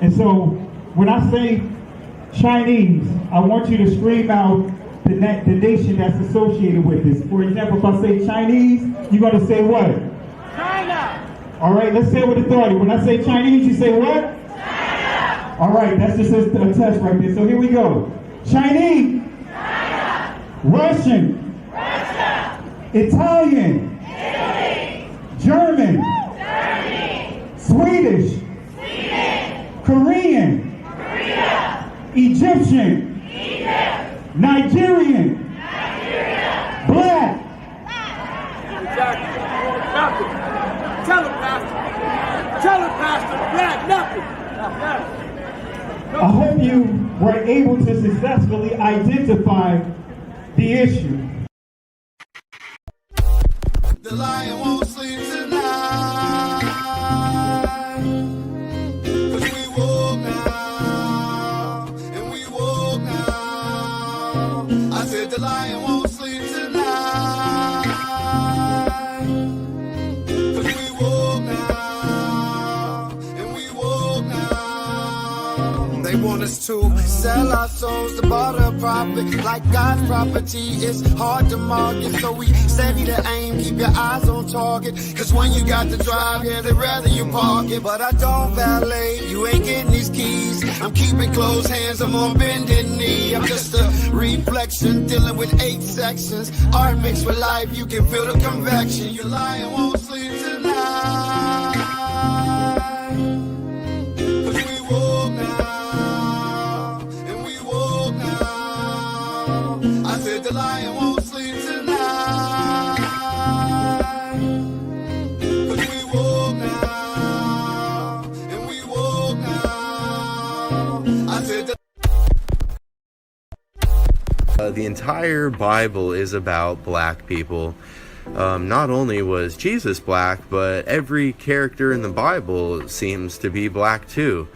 And so when I say Chinese, I want you to scream out the nation that's associated with this. For example, if I say Chinese, you're going to say what? China. All right, let's say it with authority. When I say Chinese, you say what? China. All right, that's just a test right there. So here we go. Chinese. China. Russian. Russia. Italian. Italy. German. Germany. Swedish. Sweden. Korean. Korea. Egyptian. Egypt. Nigerian. Nigeria. Black. Nothing. Tell him, Pastor. Tell him, Pastor. Black, nothing. I hope you were able to successfully identify the issue. The lion won't sleep tonight. 'Cause we woke now, and we woke now. I said the lion won't sleep tonight. 'Cause we woke now, and we woke now. They want us to sell our souls to barter profit. Like God's property, it's hard to market. So we steady to aim, keep your eyes on target. 'Cause when you got to drive, yeah, they'd rather you park it. But I don't valet, you ain't getting these keys. I'm keeping closed hands, I'm on bended knee. I'm just a reflection, dealing with 8 sections. Art mixed with life, you can feel the convection. Your lion won't sleep tonight. 'Cause we woke now, and we woke now. I said the lion won't sleep tonight. 'Cause we woke now, and we woke now. I said The entire Bible is about black people. Not only was Jesus black, but every character in the Bible seems to be black too.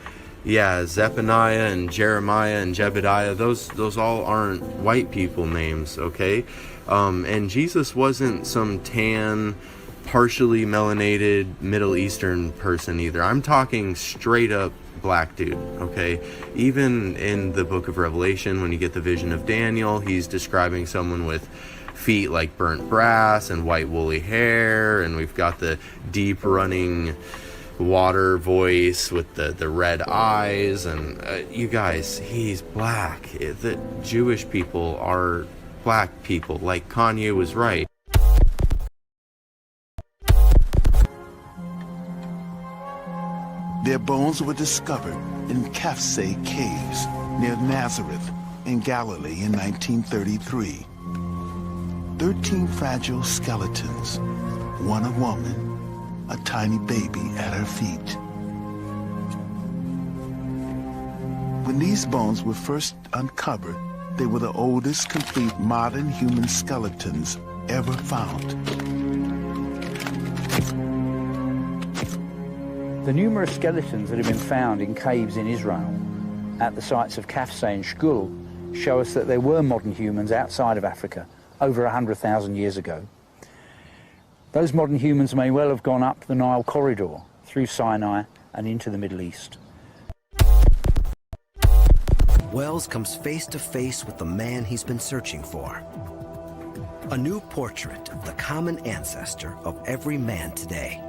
Yeah, Zephaniah and Jeremiah and Jebediah, those all aren't white people names, okay? And Jesus wasn't some tan, partially melanated Middle Eastern person either. I'm talking straight up black dude, okay? Even in the book of Revelation, when you get the vision of Daniel, he's describing someone with feet like burnt brass and white woolly hair, and we've got the deep running water voice with the red eyes, and you guys, he's black. The Jewish people are black people, like Kanye was right. Their bones were discovered in Kafse caves near Nazareth in Galilee in 1933. 13 fragile skeletons, one a woman, a tiny baby at her feet. When these bones were first uncovered, they were the oldest complete modern human skeletons ever found. The numerous skeletons that have been found in caves in Israel at the sites of Kafse and Shkul show us that there were modern humans outside of Africa over 100,000 years ago. Those modern humans may well have gone up the Nile corridor through Sinai and into the Middle East. Wells comes face to face with the man he's been searching for. A new portrait of the common ancestor of every man today.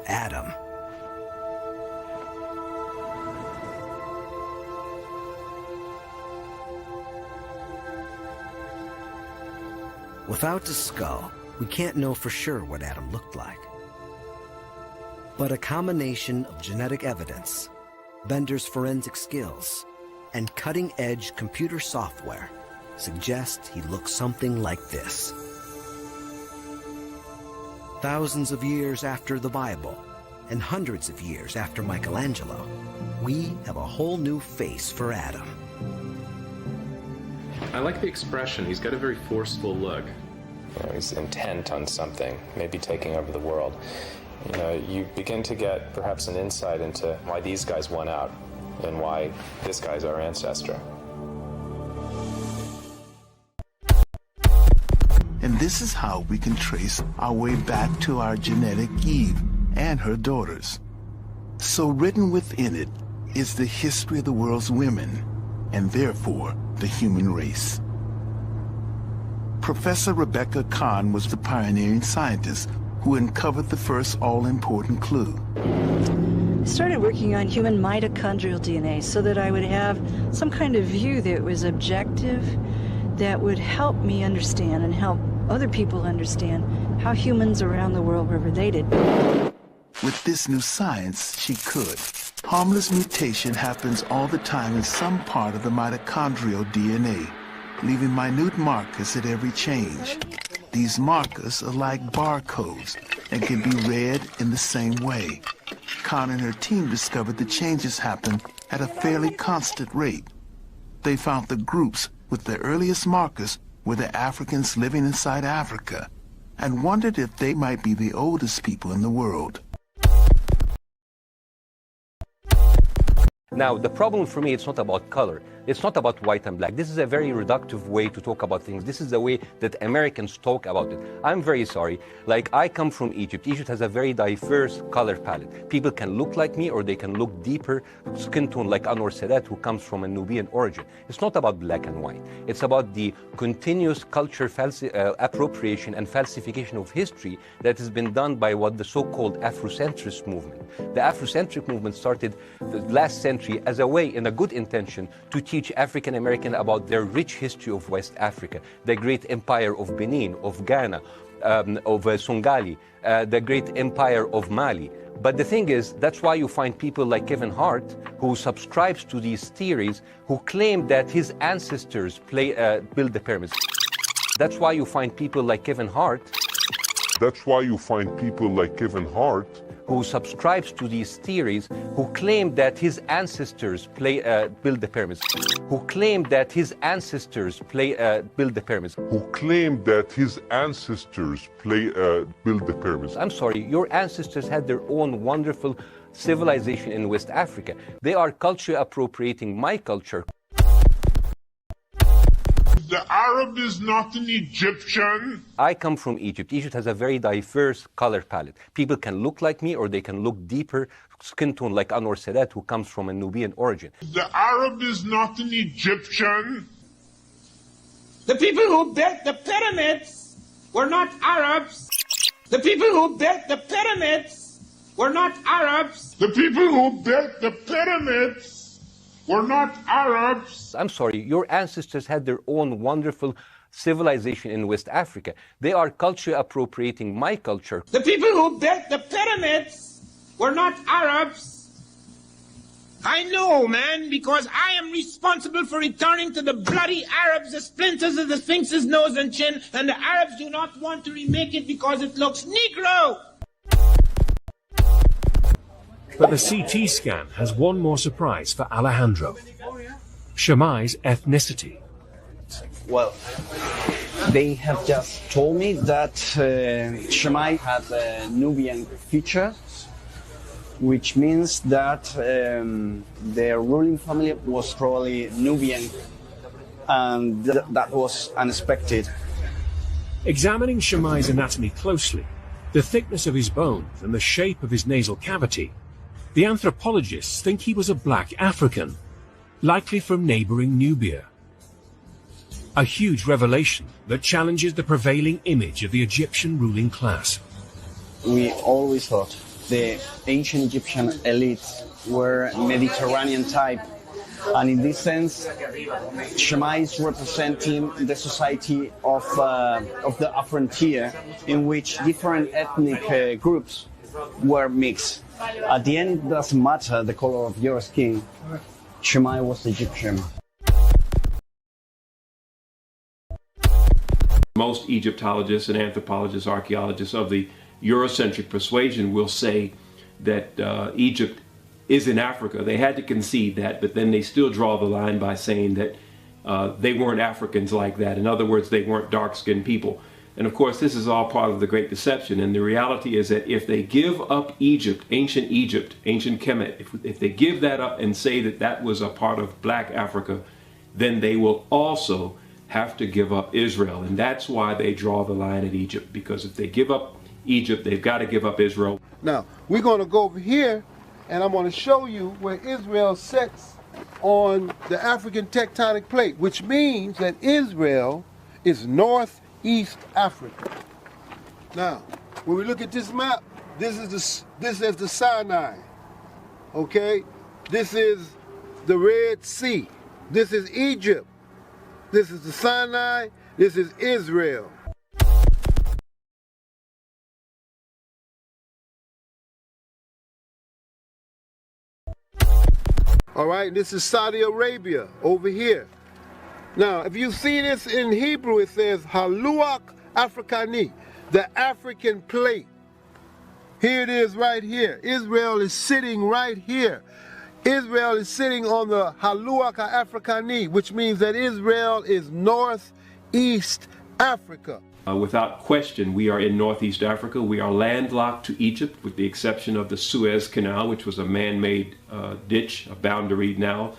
Adam. Without the skull, we can't know for sure what Adam looked like. But a combination of genetic evidence, Bender's forensic skills, and cutting-edge computer software suggests he looked something like this. Thousands of years after the Bible, and hundreds of years after Michelangelo, we have a whole new face for Adam. I like the expression. He's got a very forceful look. He's intent on something, maybe taking over the world. You begin to get perhaps an insight into why these guys won out and why this guy's our ancestor. And this is how we can trace our way back to our genetic Eve and her daughters. So written within it is the history of the world's women, and therefore the human race. Professor Rebecca Kahn was the pioneering scientist who uncovered the first all-important clue. I started working on human mitochondrial DNA so that I would have some kind of view that was objective, that would help me understand and help other people understand how humans around the world were related. With this new science, she could. Harmless mutation happens all the time in some part of the mitochondrial DNA, leaving minute markers at every change. These markers are like barcodes and can be read in the same way. Khan and her team discovered the changes happen at a fairly constant rate. They found the groups with the earliest markers were the Africans living inside Africa, and wondered if they might be the oldest people in the world. Now, the problem for me, it's not about color. It's not about white and black. This is a very reductive way to talk about things. This is the way that Americans talk about it. I'm very sorry. Like, I come from Egypt. Egypt has a very diverse color palette. People can look like me, or they can look deeper skin tone, like Anwar Sadat, who comes from a Nubian origin. It's not about black and white. It's about the continuous culture appropriation and falsification of history that has been done by what the so-called Afrocentrist movement. The Afrocentric movement started last century as a way, in a good intention, to teach African American about their rich history of West Africa, the great empire of Benin, of Ghana, of Songhali, the great empire of Mali. But the thing is, that's why you find people like Kevin Hart, who subscribes to these theories, who claim that his ancestors built the pyramids. That's why you find people like Kevin Hart. That's why you find people like Kevin Hart, who subscribes to these theories, who claim that his ancestors built the pyramids, who claim that his ancestors built the pyramids, who claim that his ancestors built the pyramids. I'm sorry, your ancestors had their own wonderful civilization in West Africa. They are culture appropriating my culture. The Arab is not an Egyptian. I come from Egypt. Egypt has a very diverse color palette. People can look like me, or they can look deeper skin tone, like Anwar Sadat, who comes from a Nubian origin. The Arab is not an Egyptian. The people who built the pyramids were not Arabs. The people who built the pyramids were not Arabs. The people who built the pyramids were not Arabs. I'm sorry, your ancestors had their own wonderful civilization in West Africa. They are culture appropriating my culture. The people who built the pyramids were not Arabs. I know, man, because I am responsible for returning to the bloody Arabs the splinters of the Sphinx's nose and chin, and the Arabs do not want to remake it because it looks Negro. But the CT scan has one more surprise for Alejandro: Shammai's ethnicity. Well, they have just told me that Shammai had Nubian features, which means that their ruling family was probably Nubian, and that was unexpected. Examining Shammai's anatomy closely, the thickness of his bones and the shape of his nasal cavity, the anthropologists think he was a black African, likely from neighboring Nubia. A huge revelation that challenges the prevailing image of the Egyptian ruling class. We always thought the ancient Egyptian elites were Mediterranean type, and in this sense, Shammai is representing the society of the frontier, in which different ethnic groups were mixed. At the end, it doesn't matter the color of your skin. Shammai was Egyptian. Most Egyptologists and anthropologists, archaeologists of the Eurocentric persuasion will say that Egypt is in Africa. They had to concede that, but then they still draw the line by saying that they weren't Africans like that. In other words, they weren't dark-skinned people. And of course, this is all part of the Great Deception. And the reality is that if they give up Egypt, ancient Kemet, if they give that up and say that that was a part of black Africa, then they will also have to give up Israel. And that's why they draw the line at Egypt, because if they give up Egypt, they've got to give up Israel. Now, we're going to go over here and I'm going to show you where Israel sits on the African tectonic plate, which means that Israel is northeast Africa. Now, when we look at this map, this is the Sinai. Okay, this is the Red Sea. This is Egypt. This is the Sinai. This is Israel. All right, this is Saudi Arabia over here. Now, if you see this in Hebrew, it says Haluach Afrikani, the African plate. Here it is right here. Israel is sitting right here. Israel is sitting on the Haluach Afrikani, which means that Israel is northeast Africa. Without question, we are in Northeast Africa. We are landlocked to Egypt, with the exception of the Suez Canal, which was a man-made ditch, a boundary now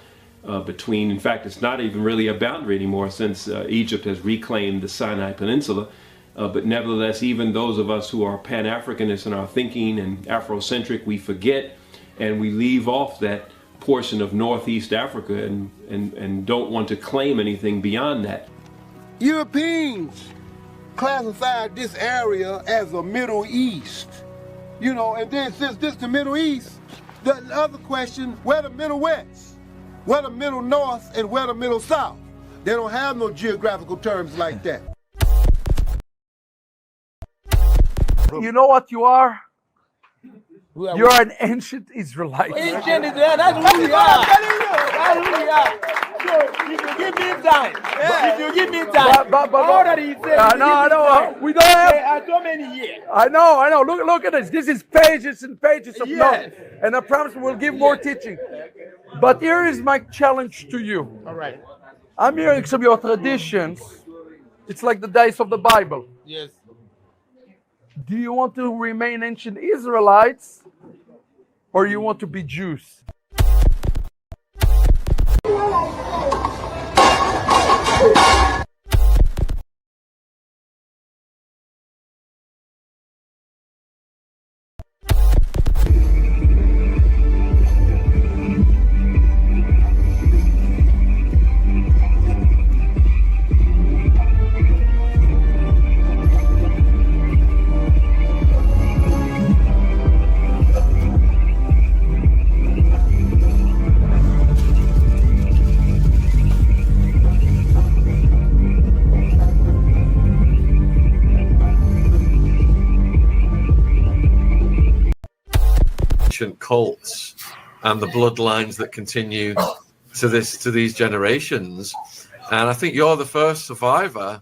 between, in fact, it's not even really a boundary anymore since Egypt has reclaimed the Sinai Peninsula. But nevertheless, even those of us who are Pan-Africanists in our thinking and Afrocentric, we forget and we leave off that portion of Northeast Africa and don't want to claim anything beyond that. Europeans classified this area as the Middle East. You know, and then since this the Middle East, the other question, where the Middle West? Where the Middle North and where the Middle South? They don't have no geographical terms like that. You know what you are? You're an ancient Israelite. Ancient Israel, that's who we are. That's who we are. So if you give me time, if you give me time, all that he said, no, we don't have so many years. I know. Look at this. This is pages and pages of notes. And I promise we'll give more teaching. But here is my challenge to you. All right. I'm hearing some of your traditions. It's like the days of the Bible. Yes. Do you want to remain ancient Israelites or you want to be Jews? Cults and the bloodlines that continue to these generations, and I think you're the first survivor,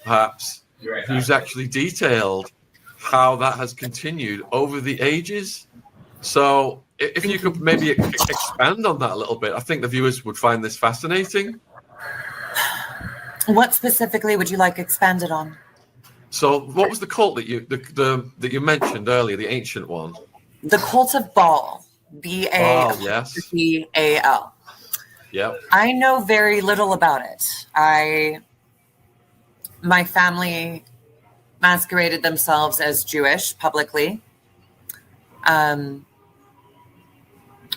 perhaps, who's actually detailed how that has continued over the ages. So, if you could maybe expand on that a little bit, I think the viewers would find this fascinating. What specifically would you like expanded on? So, what was the cult that you mentioned earlier, the ancient one? The cult of Baal, B-A-L. Yes. B-A-L. Yep. I know very little about it. My family masqueraded themselves as Jewish publicly, but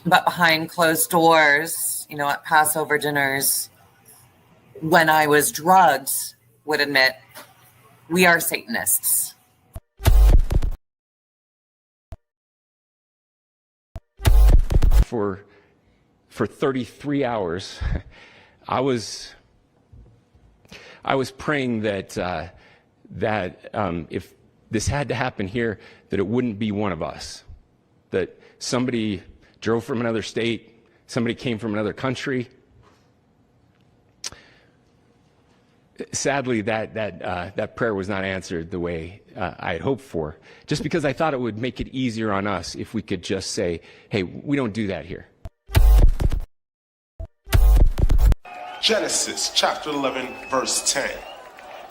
behind closed doors, you know, at Passover dinners, when I was drugged, would admit we are Satanists. For 33 hours, I was praying that if this had to happen here, that it wouldn't be one of us, that somebody drove from another state, somebody came from another country. Sadly, that prayer was not answered the way I had hoped for, just because I thought it would make it easier on us if we could just say, hey, we don't do that here. Genesis chapter 11, verse 10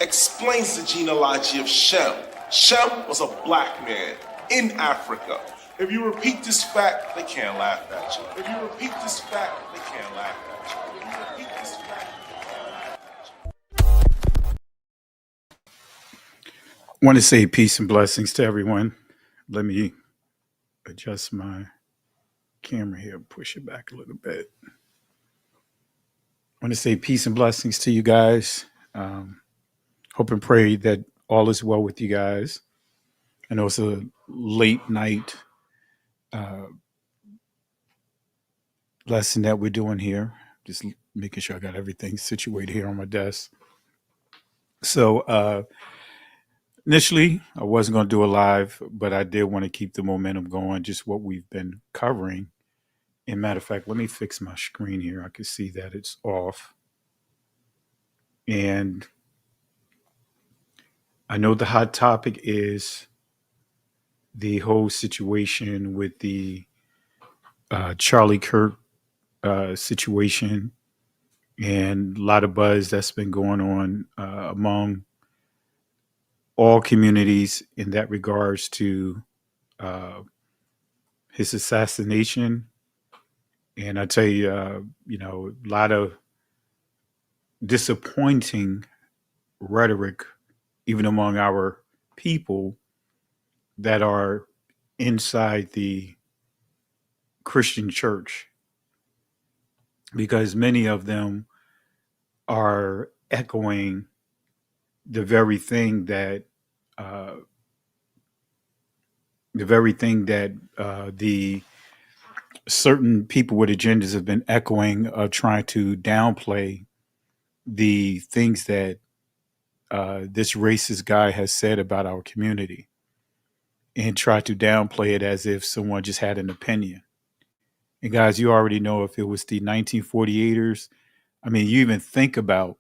explains the genealogy of Shem. Shem was a black man in Africa. If you repeat this fact, they can't laugh at you. If you repeat this fact, they can't laugh at you. If you repeat this fact, they can't laugh at you. I want to say peace and blessings to everyone. Let me adjust my camera here, push it back a little bit. I want to say peace and blessings to you guys. Hope and pray that all is well with you guys. I know it's a late night lesson that we're doing here. Just making sure I got everything situated here on my desk. So initially, I wasn't going to do a live, but I did want to keep the momentum going, just what we've been covering. And matter of fact, let me fix my screen here. I can see that it's off. And I know the hot topic is the whole situation with the Charlie Kirk situation, and a lot of buzz that's been going on among all communities in that regards to his assassination. And I tell you, a lot of disappointing rhetoric, even among our people that are inside the Christian church, because many of them are echoing the very thing that the certain people with agendas have been echoing, of trying to downplay the things that this racist guy has said about our community, and try to downplay it as if someone just had an opinion. And guys, you already know, if it was the 1948ers, I mean, you even think about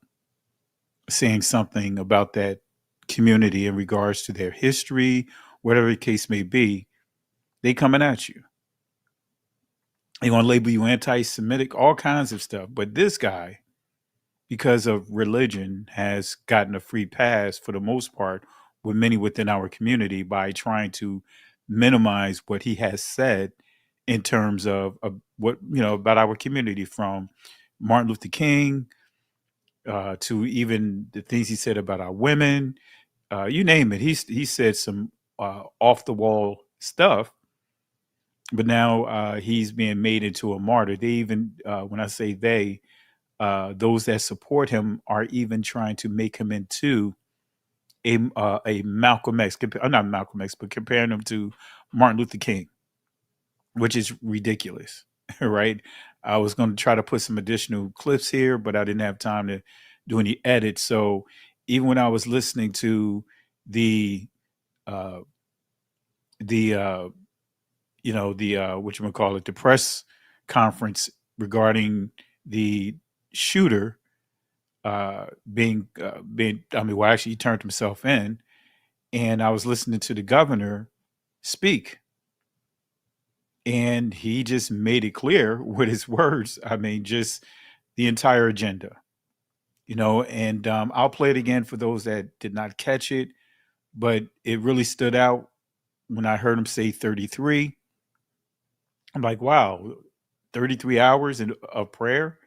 saying something about that community in regards to their history, whatever the case may be, they coming at you. They're going to label you anti-Semitic, all kinds of stuff. But this guy, because of religion, has gotten a free pass for the most part with many within our community by trying to minimize what he has said in terms of what, about our community, from Martin Luther King to even the things he said about our women, you name it. He said some off the wall stuff, but now he's being made into a martyr. They even, when I say they, those that support him are even trying to make him into a Malcolm X, not Malcolm X, but comparing him to Martin Luther King, which is ridiculous, right? I was going to try to put some additional clips here, but I didn't have time to do any edits. So even when I was listening to the the press conference regarding the shooter being, actually he turned himself in, and I was listening to the governor speak, and he just made it clear with his words. I mean, just the entire agenda, and I'll play it again for those that did not catch it, but it really stood out when I heard him say 33. I'm like, wow, 33 hours of prayer.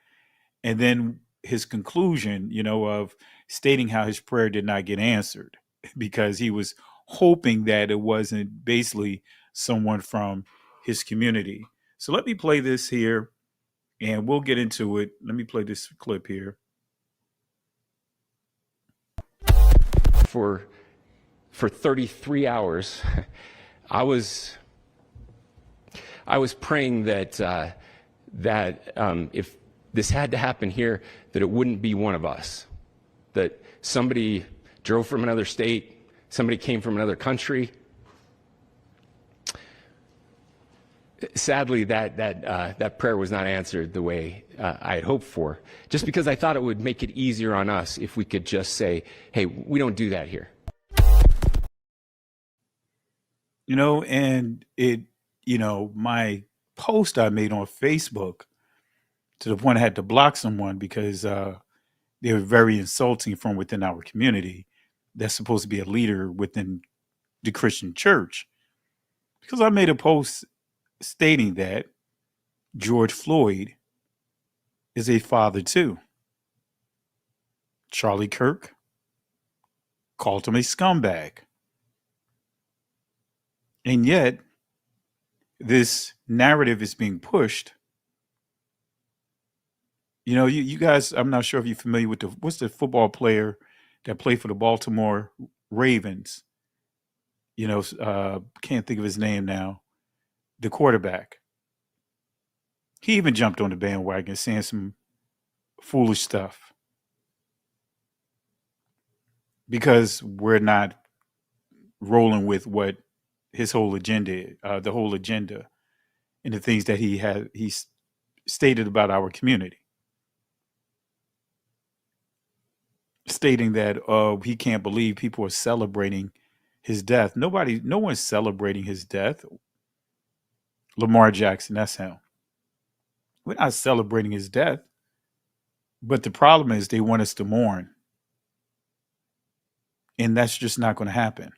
And then his conclusion, of stating how his prayer did not get answered because he was hoping that it wasn't basically someone from his community. So let me play this here and we'll get into it. Let me play this clip here. For 33 hours, I was praying that if this had to happen here, that it wouldn't be one of us, that somebody drove from another state, somebody came from another country. Sadly, that prayer was not answered the way I had hoped for, just because I thought it would make it easier on us if we could just say, hey, we don't do that here. And it, my post I made on Facebook, to the point I had to block someone because they were very insulting from within our community that's supposed to be a leader within the Christian church. Because I made a post stating that George Floyd is a father too. Charlie Kirk called him a scumbag. And yet, this narrative is being pushed. You guys, I'm not sure if you're familiar with what's the football player that played for the Baltimore Ravens. Can't think of his name now. The quarterback. He even jumped on the bandwagon saying some foolish stuff because we're not rolling with what his whole agenda, the whole agenda, and the things that he stated about our community, stating that he can't believe people are celebrating his death. No one's celebrating his death. Lamar Jackson, that's him. We're not celebrating his death, but the problem is they want us to mourn, and that's just not going to happen.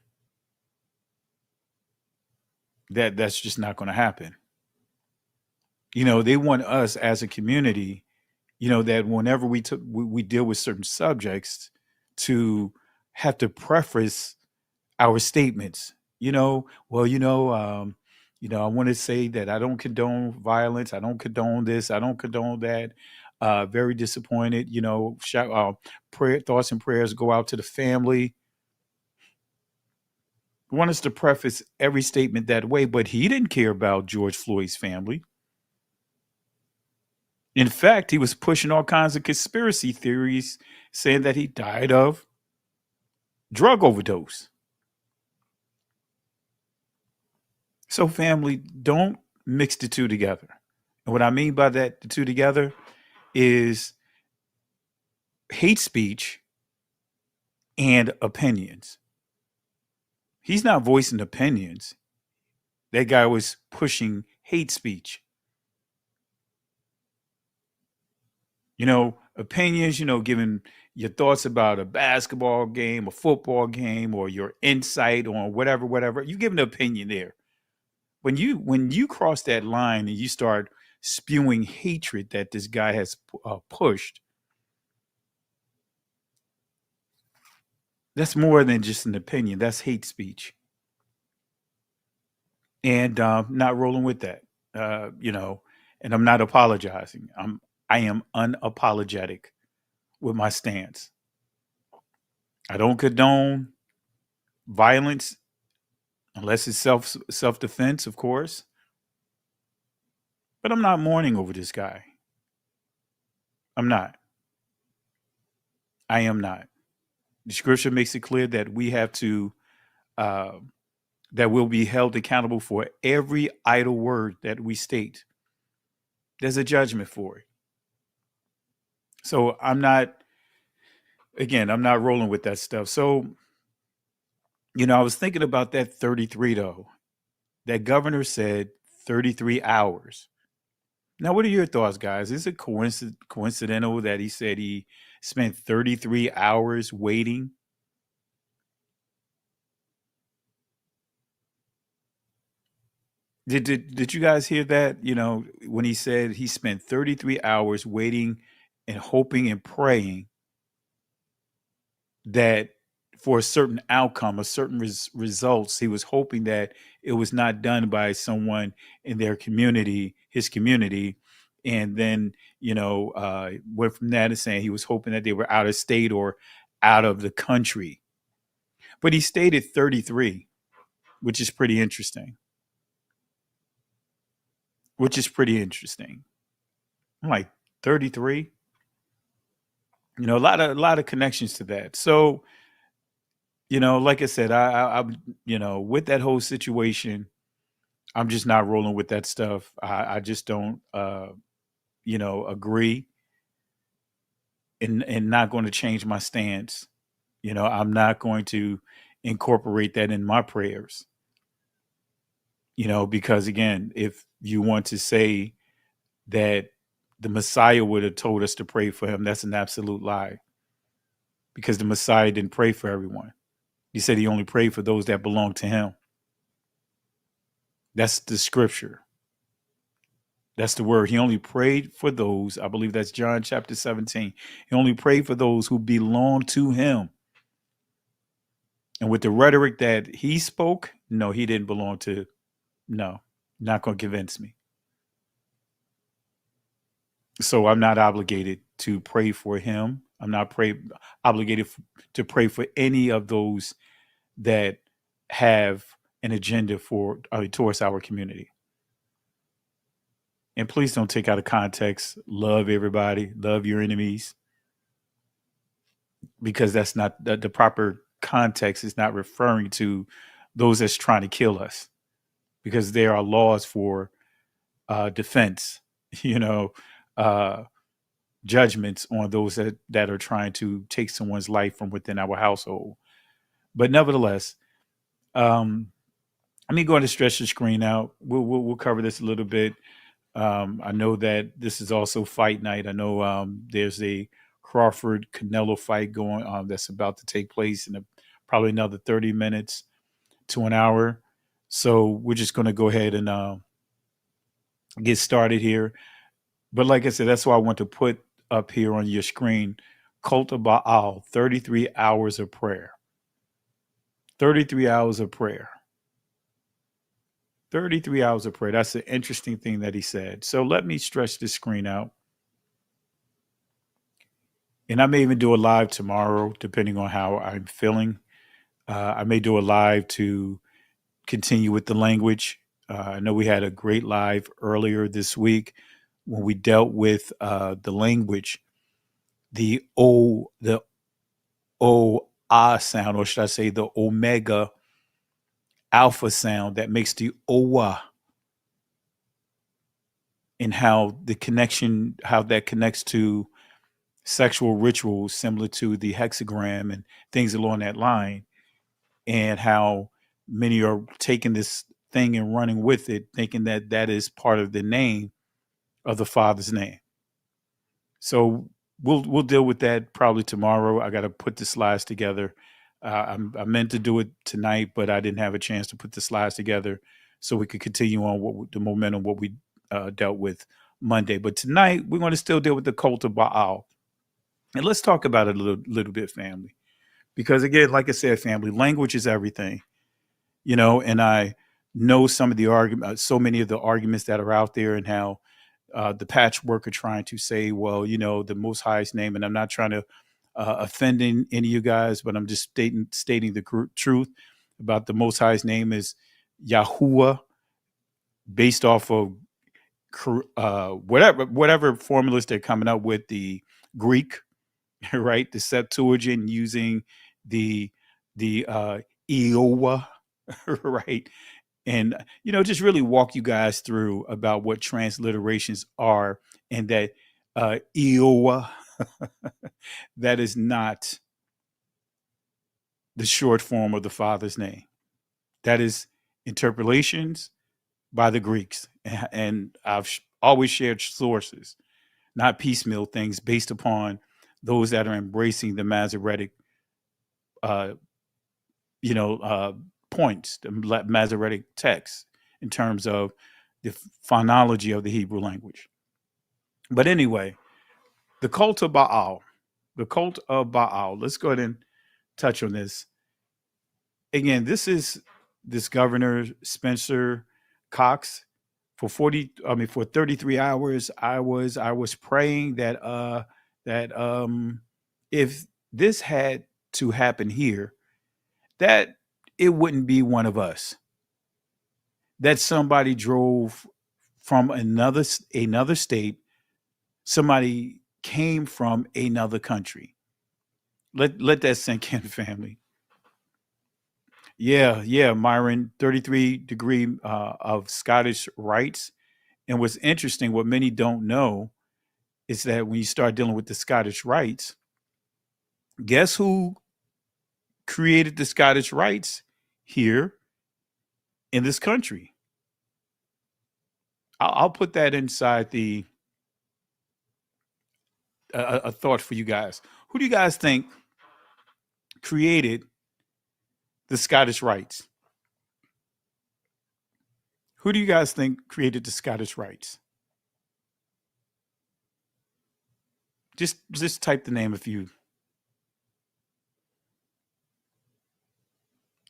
That's just not going to happen. They want us as a community, that whenever we deal with certain subjects, to have to preface our statements. I want to say that I don't condone violence. I don't condone this. I don't condone that. Very disappointed. Thoughts and prayers go out to the family. Want us to preface every statement that way, but he didn't care about George Floyd's family. In fact, he was pushing all kinds of conspiracy theories, saying that he died of drug overdose. So, family, don't mix the two together. And what I mean by that, the two together, is hate speech and opinions. He's not voicing opinions. That guy was pushing hate speech. Opinions, giving your thoughts about a basketball game, a football game, or your insight on whatever. You give an opinion there. When you cross that line and you start spewing hatred that this guy has pushed, that's more than just an opinion. That's hate speech. And not rolling with that, and I'm not apologizing. I am unapologetic with my stance. I don't condone violence unless it's self-defense, of course. But I'm not mourning over this guy. I'm not. I am not. The scripture makes it clear that we have to, that we'll be held accountable for every idle word that we state. There's a judgment for it. So I'm not rolling with that stuff. So, I was thinking about that 33 though. That governor said 33 hours. Now, what are your thoughts, guys? Is it coincidental that he said he spent 33 hours waiting? Did you guys hear that? When he said he spent 33 hours waiting and hoping and praying that for a certain outcome, a certain results, he was hoping that it was not done by someone in their community, his community. And then, went from that to saying he was hoping that they were out of state or out of the country. But he stayed at 33, which is pretty interesting. I'm like, 33? A lot of connections to that. So, like I said, I with that whole situation, I'm just not rolling with that stuff. I just don't, agree, and not going to change my stance. I'm not going to incorporate that in my prayers. Because again, if you want to say that the Messiah would have told us to pray for him, that's an absolute lie. Because the Messiah didn't pray for everyone. He said he only prayed for those that belong to him. That's the scripture. That's the word. He only prayed for those, I believe that's John chapter 17. He only prayed for those who belong to him. And with the rhetoric that he spoke, no, he didn't belong to, no, Not going to convince me. So I'm not obligated to pray for him. I'm not obligated to pray for any of those that have an agenda for towards our community. And please don't take out of context. Love everybody. Love your enemies, because that's not the proper context. Is not referring to those that's trying to kill us, because there are laws for defense. You know, uh, judgments on those that are trying to take someone's life from within our household. But nevertheless, let me go ahead and stretch the screen out. We'll cover this a little bit. I know that this is also fight night. I know there's a Crawford Canelo fight going that's about to take place in probably another 30 minutes to an hour. So we're just going to go ahead and get started here. But like I said, that's why I want to put up here on your screen, Cult of Baal, 33 hours of prayer. 33 hours of prayer. 33 hours of prayer. That's an interesting thing that he said. So let me stretch this screen out. And I may even do a live tomorrow, depending on how I'm feeling. I may do a live to continue with the language. I know we had a great live earlier this week when we dealt with the language, the ah sound, or should I say the omega alpha sound that makes the owa, and how that connects to sexual rituals similar to the hexagram and things along that line, and how many are taking this thing and running with it, thinking that that is part of the name of the Father's name. So we'll deal with that probably tomorrow. I got to put the slides together. I meant to do it tonight, but I didn't have a chance to put the slides together so we could continue on the momentum, what we dealt with Monday. But tonight we're going to still deal with the cult of Baal. And let's talk about it a little bit, family. Because again, like I said, family, language is everything, and I know some of the arguments, so many of the arguments that are out there, and how the patchwork are trying to say, well, the Most High's name, and I'm not trying to offend any of you guys, but I'm just stating the truth about the Most High's name is Yahuwah, based off of whatever formulas they're coming up with, the Greek, right? The Septuagint using the Iowa, right? And just really walk you guys through about what transliterations are, and that Iowa that is not the short form of the Father's name. That is interpolations by the Greeks, and I've always shared sources, not piecemeal things based upon those that are embracing the Masoretic, points, the Masoretic text in terms of the phonology of the Hebrew language. But anyway, the cult of Baal, let's go ahead and touch on this. Again, this is this Governor Spencer Cox. For 33 hours, I was praying that if this had to happen here, that it wouldn't be one of us. That somebody drove from another state, somebody came from another country. Let that sink in, family. Yeah, Myron, 33-degree of Scottish rites. And what's interesting, what many don't know, is that when you start dealing with the Scottish rites, guess who created the Scottish rites here in this country? I'll put that inside a thought for you guys. Who do you guys think created the Scottish rites? Who do you guys think created the Scottish rites? Just type the name if you.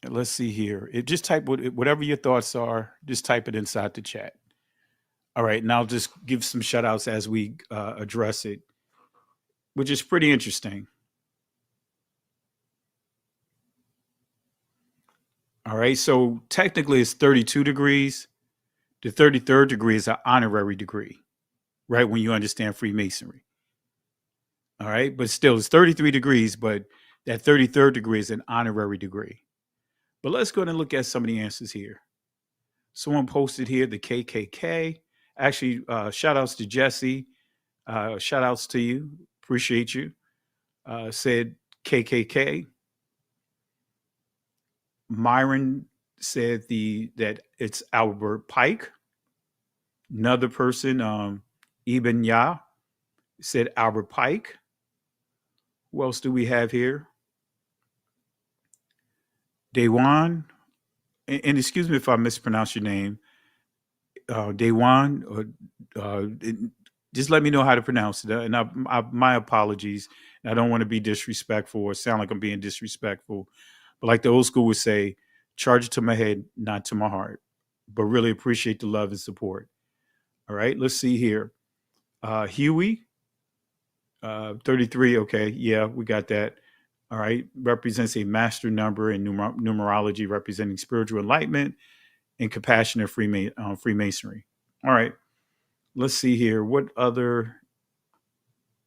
Let's see here. Just type whatever your thoughts are. Just type it inside the chat. All right, and I'll just give some shout outs as we address it, which is pretty interesting. All right, so technically it's 32 degrees. The 33rd degree is an honorary degree, right? When you understand Freemasonry. All right, but still it's 33 degrees, but that 33rd degree is an honorary degree. But let's go ahead and look at some of the answers here. Someone posted here the KKK. Actually, shout outs to Jesse. Shout outs to you. Appreciate you. Said KKK. Myron said that it's Albert Pike. Another person, Ibn Yah, said Albert Pike. Who else do we have here? Dewan, and excuse me if I mispronounce your name. Dewan, just let me know how to pronounce it. And my apologies. I don't want to be disrespectful or sound like I'm being disrespectful. But like the old school would say, charge it to my head, not to my heart. But really appreciate the love and support. All right, let's see here. Huey, 33. Okay, yeah, we got that. All right, represents a master number in numerology, representing spiritual enlightenment and compassionate Freemasonry. All right, let's see here. What other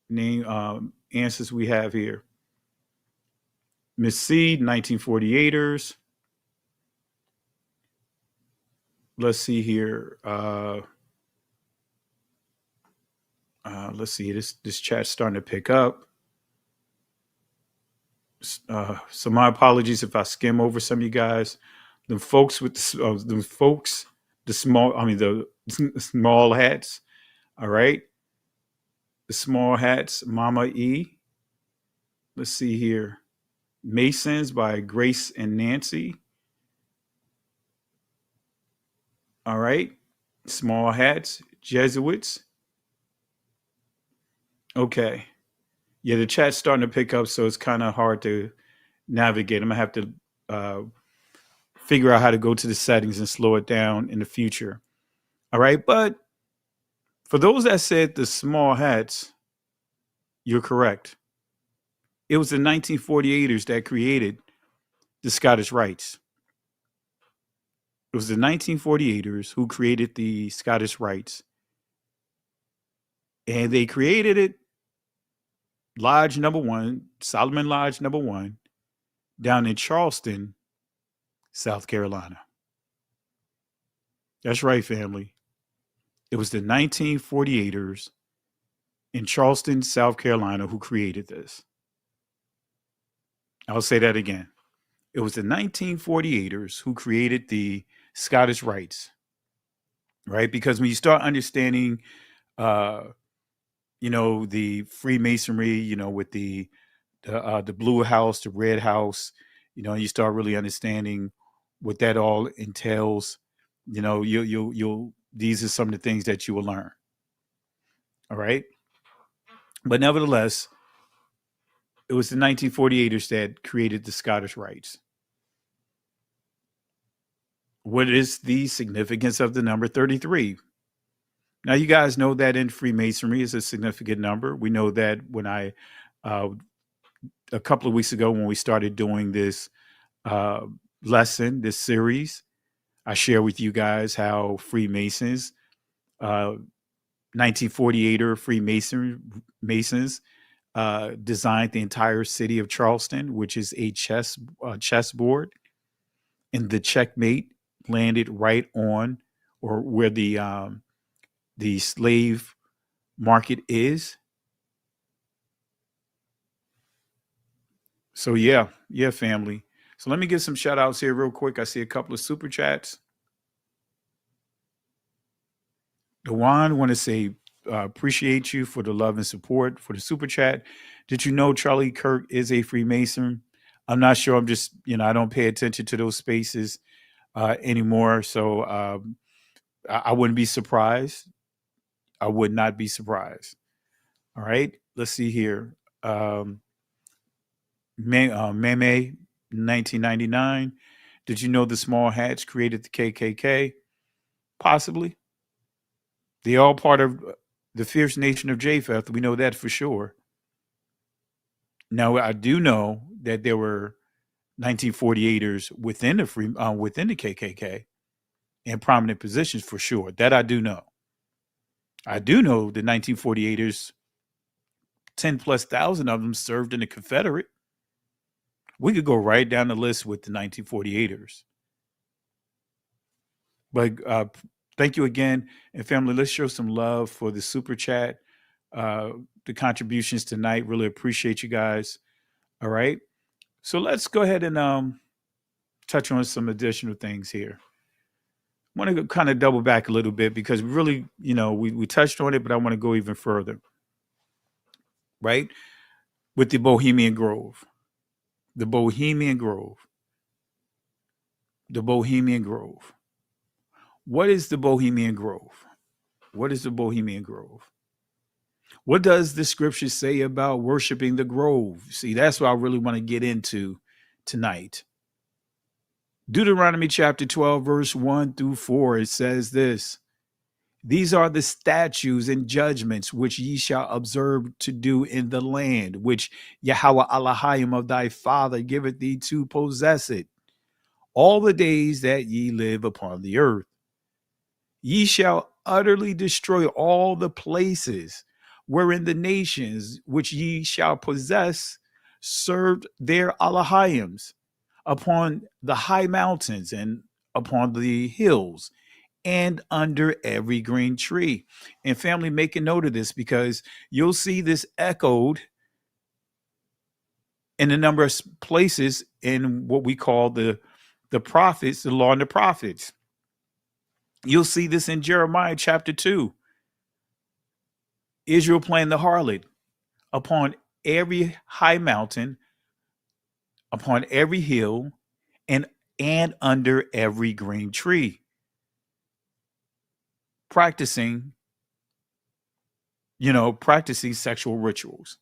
name answers we have here? Miss C, 1948ers. Let's see here. Let's see. This chat's starting to pick up. So my apologies if I skim over some of you guys. The folks with the small hats. All right. The small hats, Mama E. Let's see here. Masons by Grace and Nancy. All right. Small hats, Jesuits. Okay. Yeah, the chat's starting to pick up, so it's kind of hard to navigate. I'm going to have to figure out how to go to the settings and slow it down in the future. All right. But for those that said the small hats, you're correct. It was the 1948ers that created the Scottish Rites. It was the 1948ers who created the Scottish Rites. And they created it, Lodge number 1, Solomon Lodge number 1, down in Charleston, South Carolina. That's right, family. It was the 1948ers in Charleston, South Carolina, who created this. I'll say that again. It was the 1948ers who created the Scottish Rites, right? Because when you start understanding, the Freemasonry, with the blue house, the red house, you start really understanding what that all entails. You'll these are some of the things that you will learn. All right. But nevertheless, it was the 1948ers that created the Scottish Rites. What is the significance of the number 33? Now, you guys know that in Freemasonry is a significant number. We know that when a couple of weeks ago, when we started doing this lesson, this series, I share with you guys how Freemasons, 1948er Freemasons, designed the entire city of Charleston, which is a chessboard, and the checkmate landed right on, or where the slave market is. So yeah, family. So let me give some shout outs here real quick. I see a couple of super chats. Dewan, want to say appreciate you for the love and support for the super chat. Did you know Charlie Kirk is a Freemason? I'm not sure. I'm just, I don't pay attention to those spaces anymore. So I wouldn't be surprised. I would not be surprised. All right. Let's see here. Meme 1999. Did you know the small hats created the KKK? Possibly. They all part of the fierce nation of Japheth. We know that for sure. Now, I do know that there were 1948ers within the KKK in prominent positions for sure. That I do know. I do know the 1948ers, 10 plus thousand of them served in the Confederate. We could go right down the list with the 1948ers. But thank you again. And family, let's show some love for the super chat, the contributions tonight. Really appreciate you guys. All right. So let's go ahead and touch on some additional things here. I want to kind of double back a little bit because really, we touched on it, but I want to go even further. Right? With the Bohemian Grove. The Bohemian Grove. The Bohemian Grove. What is the Bohemian Grove? What is the Bohemian Grove? What does the scripture say about worshiping the grove? See, that's what I really want to get into tonight. Deuteronomy chapter 12, verse 1 through 4, it says this: These are the statutes and judgments which ye shall observe to do in the land, which Yahweh Elohim of thy father giveth thee to possess it, all the days that ye live upon the earth. Ye shall utterly destroy all the places wherein the nations which ye shall possess served their Elohims, upon the high mountains and upon the hills and under every green tree. And family, make a note of this because you'll see this echoed in a number of places in what we call the prophets, the law and the prophets. You'll see this in Jeremiah chapter 2. Israel playing the harlot upon every high mountain, upon every hill, and under every green tree. Practicing sexual rituals.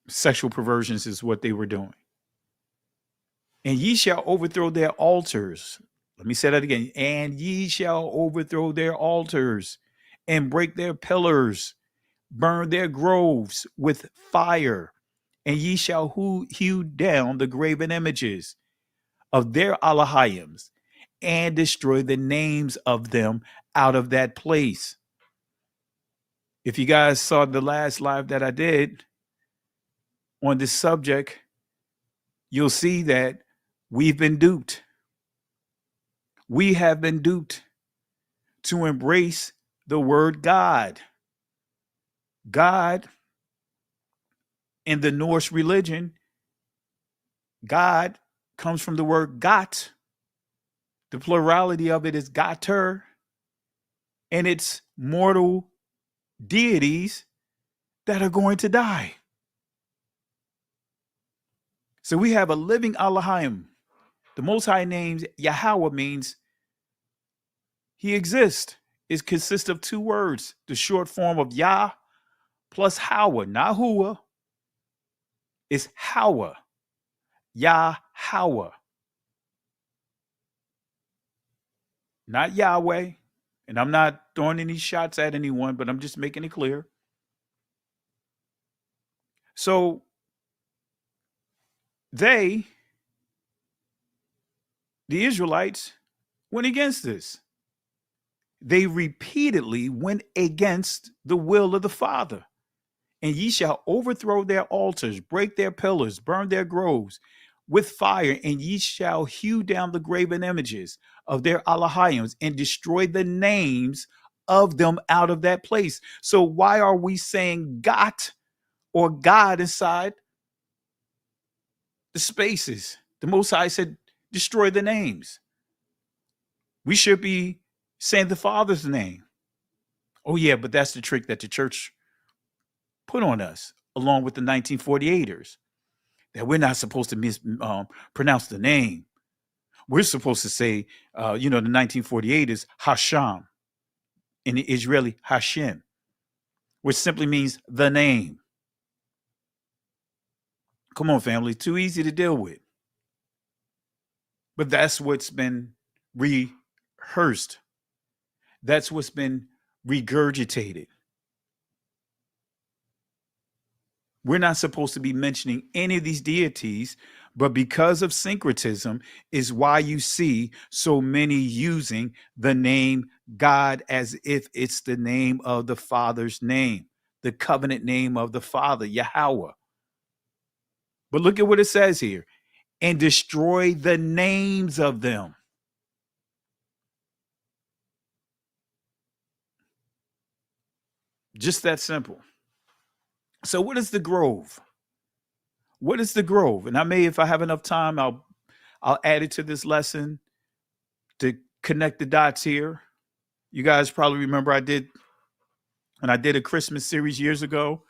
Sexual perversions is what they were doing. And ye shall overthrow their altars. Let me say that again. And ye shall overthrow their altars and break their pillars, burn their groves with fire. And ye shall hew down the graven images of their Elohims and destroy the names of them out of that place. If you guys saw the last live that I did on this subject, you'll see that we've been duped. We have been duped to embrace the word God. God, in the Norse religion, God comes from the word Gott. The plurality of it is Gotter, and it's mortal deities that are going to die. So we have a living Elohim. The Most High names Yahweh means he exists. It consists of two words, the short form of Yah plus Hawa, not Hua. It's Hawa. Yah Hawa. Not Yahweh. And I'm not throwing any shots at anyone, but I'm just making it clear. So the Israelites, went against this. They repeatedly went against the will of the Father. And ye shall overthrow their altars, break their pillars, burn their groves with fire, and ye shall hew down the graven images of their Elohims and destroy the names of them out of that place. So why are we saying Got or God inside the spaces? The Most High said, destroy the names. We should be saying the Father's name. Oh yeah, but that's the trick that the church put on us, along with the 1948ers, that we're not supposed to pronounce the name. We're supposed to say, the 1948ers, Hashem, in the Israeli Hashem, which simply means the name. Come on, family, too easy to deal with. But that's what's been rehearsed. That's what's been regurgitated. We're not supposed to be mentioning any of these deities, but because of syncretism is why you see so many using the name God as if it's the name of the Father's name, the covenant name of the Father, Yahweh. But look at what it says here, and destroy the names of them. Just that simple. So what is the grove? What is the grove? And I may, if I have enough time, I'll add it to this lesson to connect the dots here. You guys probably remember I did a Christmas series years ago,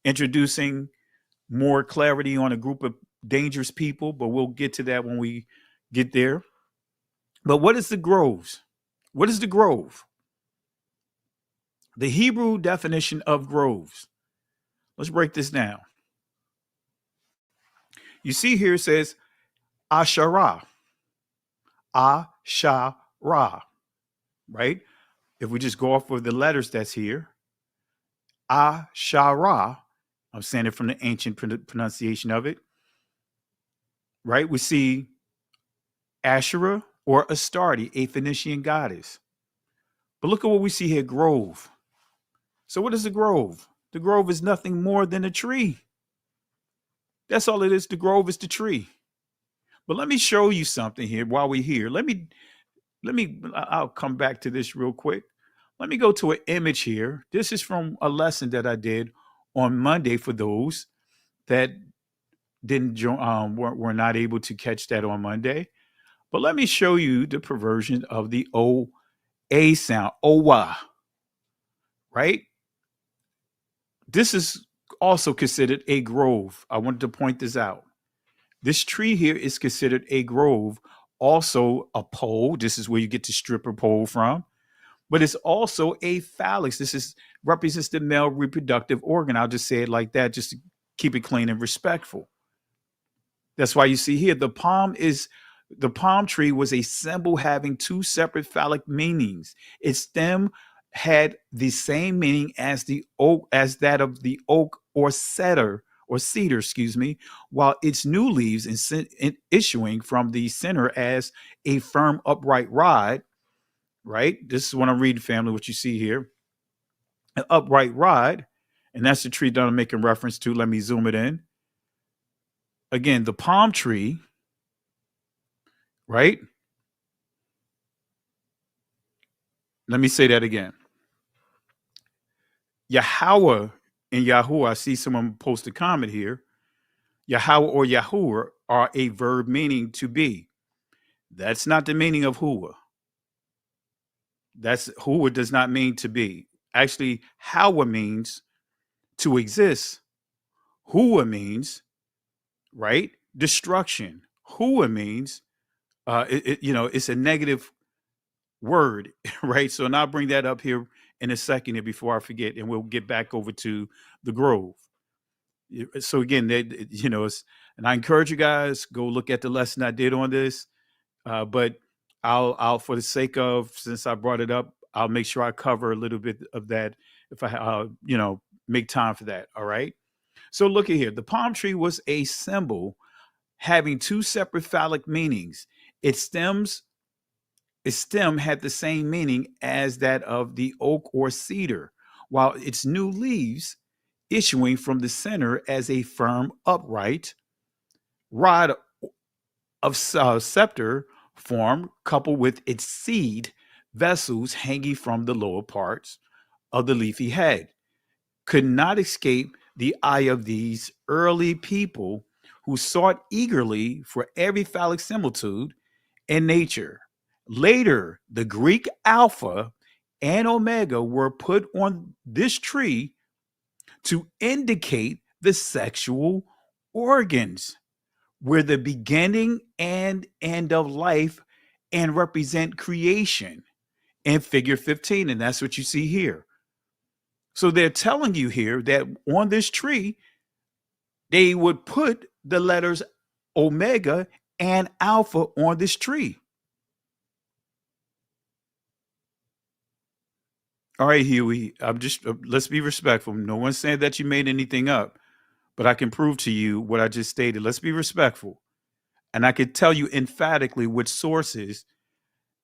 introducing more clarity on a group of dangerous people, but we'll get to that when we get there. But what is the groves? What is the grove? The Hebrew definition of groves. Let's break this down. You see here it says Asherah. Asherah, right? If we just go off of the letters that's here, Asherah, I'm saying it from the ancient pronunciation of it, right? We see Asherah or Astarte, a Phoenician goddess. But look at what we see here, grove. So what is the grove? The grove is nothing more than a tree. That's all it is. The grove is the tree. But let me show you something here while we're here. I'll come back to this real quick. Let me go to an image here. This is from a lesson that I did on Monday for those that were not able to catch that on Monday. But let me show you the perversion of the O-A sound, Owa, right? This is also considered a grove. I wanted to point this out. This tree here is considered a grove, also a pole. This is where you get the stripper pole from. But it's also a phallus. This represents the male reproductive organ. I'll just say it like that, just to keep it clean and respectful. That's why you see here the palm tree was a symbol having two separate phallic meanings. Its stem had the same meaning as the oak, as that of the oak or cedar, while its new leaves issuing from the center as a firm upright rod. Right? This is what I'm reading, family, what you see here. An upright rod, and that's the tree that I'm making reference to. Let me zoom it in. Again, the palm tree, right? Let me say that again. Yahweh and Yahuwah, I see someone post a comment here. Yahweh or Yahuwah are a verb meaning to be. That's not the meaning of Huwa. That's Huwa does not mean to be. Actually, Hawa means to exist. Huwa means, right, destruction. Huwa means, it's a negative word, right? So, and I'll bring that up here in a second here before I forget, and we'll get back over to the grove. So again, and I encourage you guys, go look at the lesson I did on this. But I'll, for the sake of, since I brought it up, I'll make sure I cover a little bit of that if I, make time for that. All right. So look at here. The palm tree was a symbol having two separate phallic meanings. Its stem had the same meaning as that of the oak or cedar, while its new leaves issuing from the center as a firm upright rod of scepter form, coupled with its seed vessels hanging from the lower parts of the leafy head, could not escape the eye of these early people who sought eagerly for every phallic similitude in nature. Later, the Greek Alpha and Omega were put on this tree to indicate the sexual organs, where the beginning and end of life and represent creation in figure 15. And that's what you see here. So they're telling you here that on this tree, they would put the letters Omega and Alpha on this tree. All right, Huey, let's be respectful. No one's saying that you made anything up, but I can prove to you what I just stated. Let's be respectful. And I can tell you emphatically with sources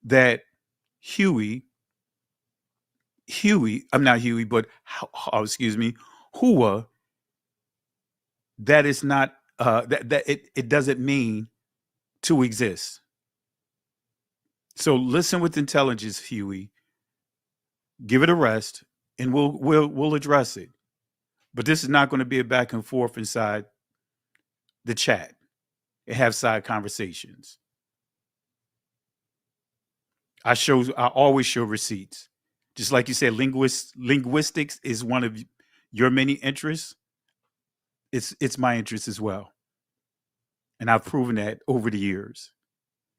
that I'm not Huey, but excuse me, Hua, that is not, it doesn't mean to exist. So listen with intelligence, Huey. Give it a rest, and we'll address it. But this is not going to be a back and forth inside the chat and have side conversations. I always show receipts. Just like you said, linguistics is one of your many interests. It's my interest as well. And I've proven that over the years.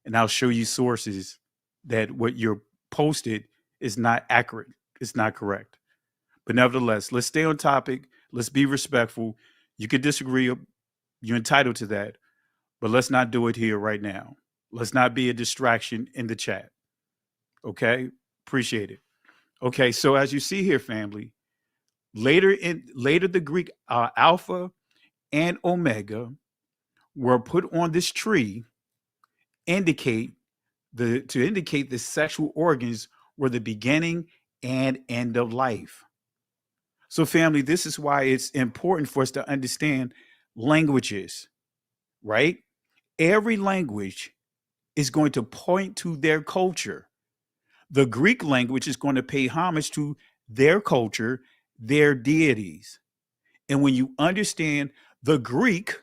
And I'll show you sources that what you're posted is not accurate. It's not correct. But nevertheless, let's stay on topic. Let's be respectful. You could disagree. You're entitled to that. But let's not do it here right now. Let's not be a distraction in the chat. Okay? Appreciate it. Okay, so as you see here, family, later the Greek Alpha and Omega were put on this tree to indicate the sexual organs were the beginning and end of life. So, family, this is why it's important for us to understand languages, right? Every language is going to point to their culture. The Greek language is going to pay homage to their culture, their deities. And when you understand the Greek,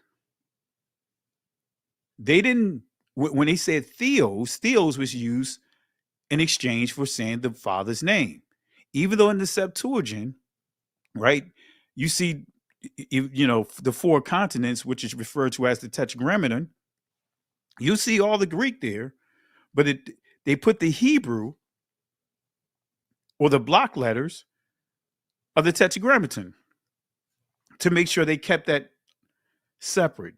they didn't, when they said theos was used in exchange for saying the Father's name. Even though in the Septuagint, right, you see, the four continents, which is referred to as the Tetragrammaton, you see all the Greek there, but they put the Hebrew or the block letters of the Tetragrammaton to make sure they kept that separate.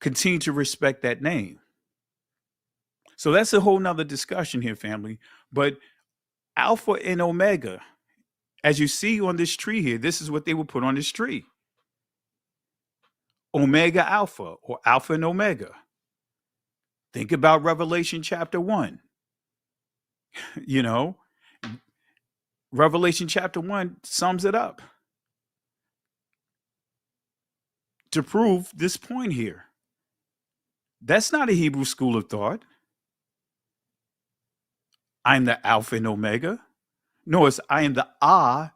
Continue to respect that name. So that's a whole nother discussion here, family. But Alpha and Omega, as you see on this tree here, this is what they will put on this tree. Omega Alpha, or Alpha and Omega. Think about Revelation chapter 1. Revelation chapter 1 sums it up to prove this point here. That's not a Hebrew school of thought. I'm the Alpha and Omega. No, it's I am the Ah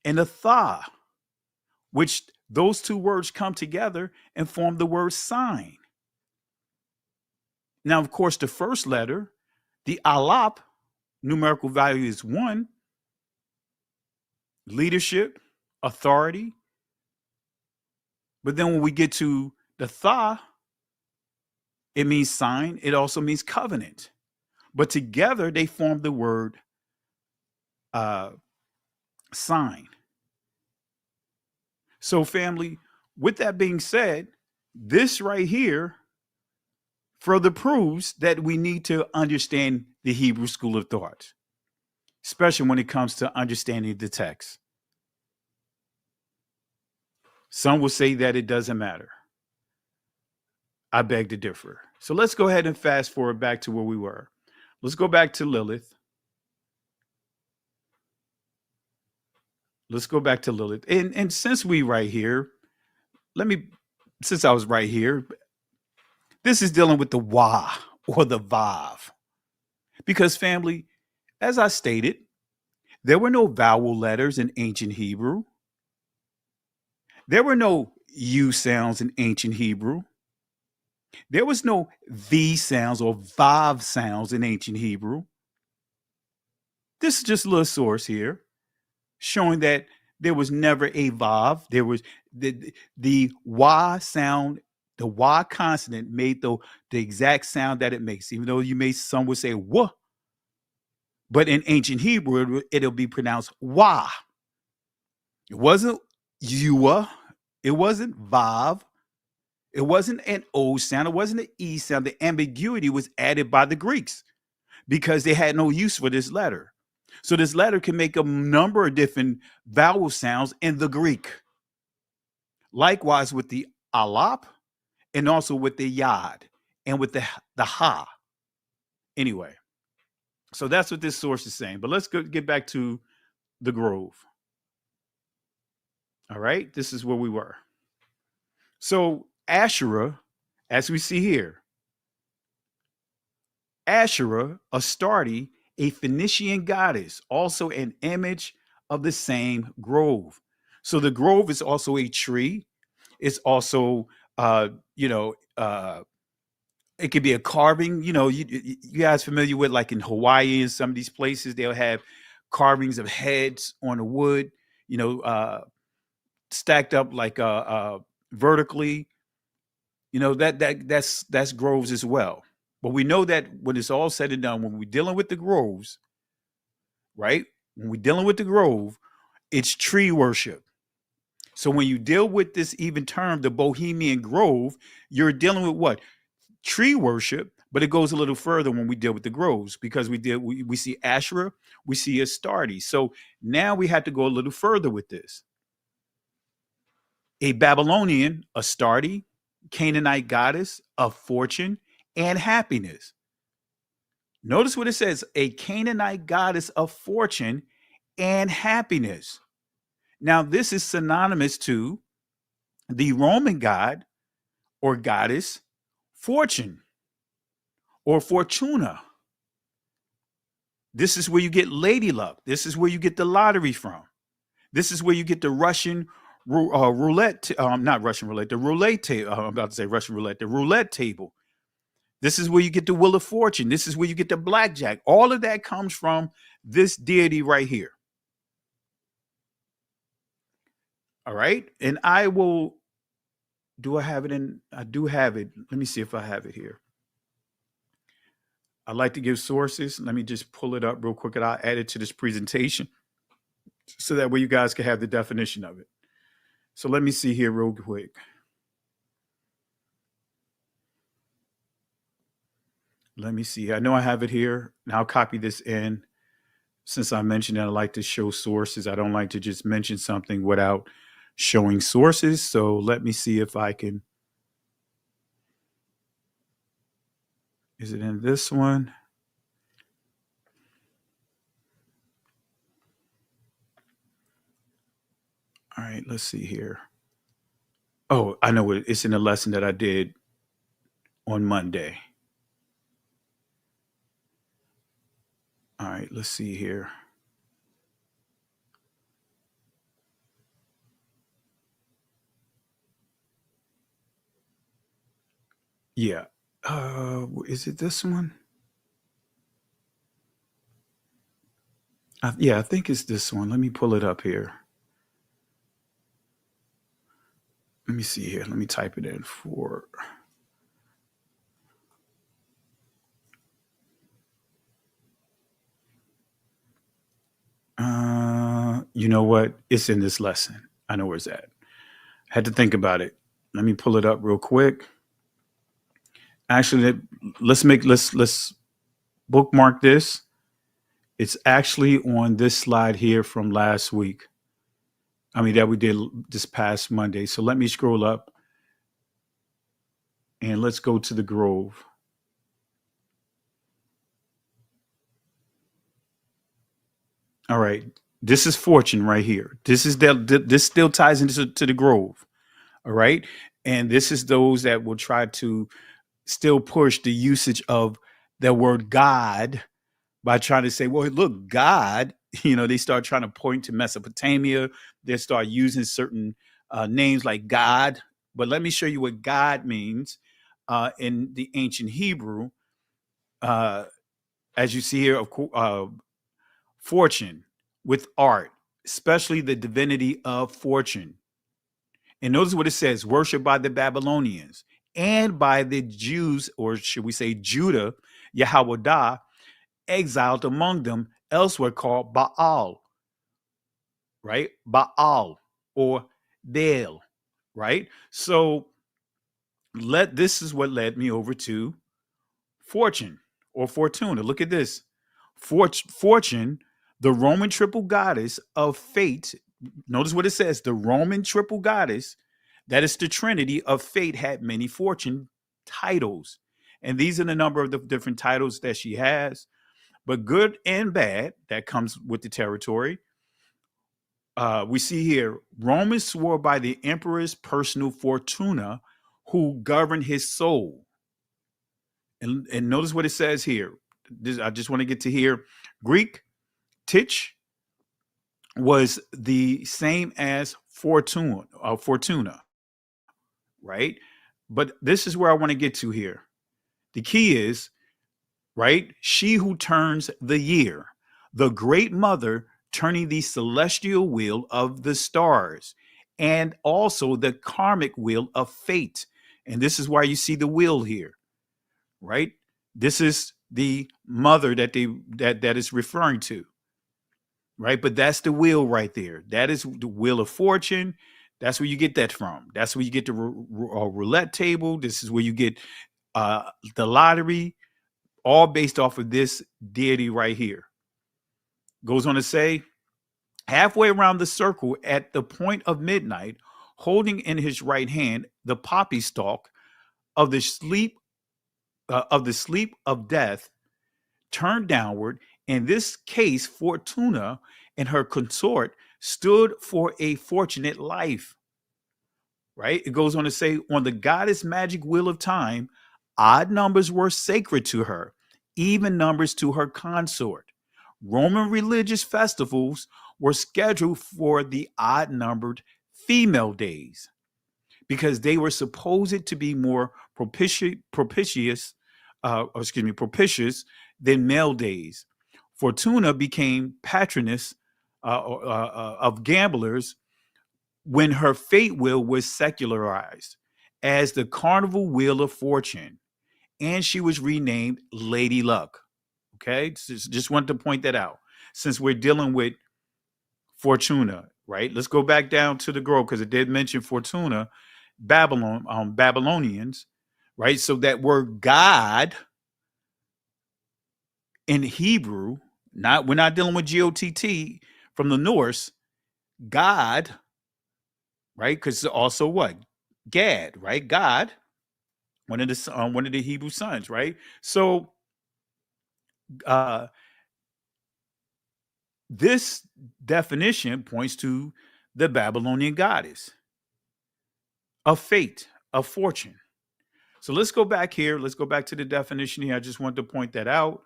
and the Tha, which those two words come together and form the word sign. Now, of course, the first letter, the Alap, numerical value is 1, leadership, authority. But then when we get to the Tha, it means sign. It also means covenant. But together they form the word sign. So, family, with that being said, this right here further proves that we need to understand the Hebrew school of thought, especially when it comes to understanding the text. Some will say that it doesn't matter. I beg to differ. So let's go ahead and fast forward back to where we were. Let's go back to Lilith. Let's go back to Lilith. And since we right here, since I was right here, this is dealing with the Wa or the Vav. Because, family, as I stated, there were no vowel letters in ancient Hebrew. There were no U sounds in ancient Hebrew. There was no V sounds or Vav sounds in ancient Hebrew. This is just a little source here showing that there was never a Vav. There was the Wa sound, the Wa consonant made the exact sound that it makes, even though some would say Wa. But in ancient Hebrew, it'll be pronounced Wa. It wasn't Yua. It wasn't Vav. It wasn't an O sound. It wasn't an E sound. The ambiguity was added by the Greeks because they had no use for this letter. So this letter can make a number of different vowel sounds in the Greek. Likewise with the alap and also with the yad and with the ha. Anyway, so that's what this source is saying. But let's get back to the grove. All right, this is where we were. So Asherah, as we see here, Asherah, Astarte, a Phoenician goddess, also an image of the same grove. So the grove is also a tree. It's also, it could be a carving. You guys familiar with, like in Hawaii and some of these places, they'll have carvings of heads on the wood, stacked up like vertically. That's groves as well. But we know that when it's all said and done, when we're dealing with the groves, right? When we're dealing with the grove, it's tree worship. So when you deal with this even term, the Bohemian Grove, you're dealing with what? Tree worship, but it goes a little further when we deal with the groves, because we see Asherah, we see Astarte. So now we have to go a little further with this. A Babylonian, Astarte, Canaanite goddess of fortune and happiness. Notice what it says, a Canaanite goddess of fortune and happiness. Now, this is synonymous to the Roman god or goddess, fortune or fortuna. This is where you get lady luck. This is where you get the lottery from. This is where you get the Russian roulette, not Russian roulette, the roulette table. I'm about to say Russian roulette, the roulette table. This is where you get the Wheel of Fortune. This is where you get the blackjack. All of that comes from this deity right here. All right. And I will, do I have it in? I do have it. Let me see if I have it here. I like to give sources. Let me just pull it up real quick and I'll add it to this presentation so that way you guys can have the definition of it. So let me see here real quick. Let me see. I know I have it here. Now I'll copy this in. Since I mentioned that I like to show sources, I don't like to just mention something without showing sources. So let me see if I can. Is it in this one? All right, let's see here. Oh, I know it. It's in the lesson that I did on Monday. All right, let's see here. Yeah. Is it this one? Yeah, I think it's this one. Let me pull it up here. Let me see here. Let me type it in for. You know what? It's in this lesson. I know where it's at. Had to think about it. Let me pull it up real quick. Actually, let's bookmark this. It's actually on this slide here from last week. I mean, that we did this past Monday. So let me scroll up and let's go to the Grove. All right. This is fortune right here. This still ties into the Grove. All right. And this is those that will try to still push the usage of the word God by trying to say, well, look, God, they start trying to point to Mesopotamia. They start using certain names like God. But let me show you what God means in the ancient Hebrew. As you see here, of course, fortune with art, especially the divinity of fortune. And notice what it says, worshiped by the Babylonians and by the Jews, or should we say Judah, Yahweh, exiled among them, elsewhere called Baal, right? Baal or Baal, right? So This is what led me over to Fortune or Fortuna. Look at this. Fortune, the Roman triple goddess of fate. Notice what it says. The Roman triple goddess, that is the trinity of fate, had many fortune titles. And these are the number of the different titles that she has. But good and bad, that comes with the territory. We see here, Romans swore by the emperor's personal Fortuna, who governed his soul. And notice what it says here. I just want to get to here. Greek, Tich, was the same as Fortuna, right? But this is where I want to get to here. The key is, right? She who turns the year, the great mother turning the celestial wheel of the stars, and also the karmic wheel of fate. And this is why you see the wheel here, right? This is the mother that is referring to, right? But that's the wheel right there. That is the wheel of fortune. That's where you get that from. That's where you get the roulette table. This is where you get the lottery, all based off of this deity right here. Goes on to say, halfway around the circle at the point of midnight, holding in his right hand the poppy stalk of the sleep of death, turned downward. In this case, Fortuna and her consort stood for a fortunate life. Right? It goes on to say, on the goddess magic wheel of time, odd numbers were sacred to her, even numbers to her consort. Roman religious festivals were scheduled for the odd numbered female days because they were supposed to be more propitious than male days. Fortuna became patroness of gamblers when her fate wheel was secularized as the carnival wheel of fortune, and she was renamed Lady Luck. Okay, just wanted to point that out since we're dealing with Fortuna, right? Let's go back down to the grove because it did mention Fortuna, Babylonians, right? So that word God in Hebrew, we're not dealing with GOTT from the Norse, God, right? Because also what? Gad, right? God, one of the Hebrew sons, right? So this definition points to the Babylonian goddess of fate, of fortune. So let's go back here. Let's go back to the definition here. I just wanted to point that out.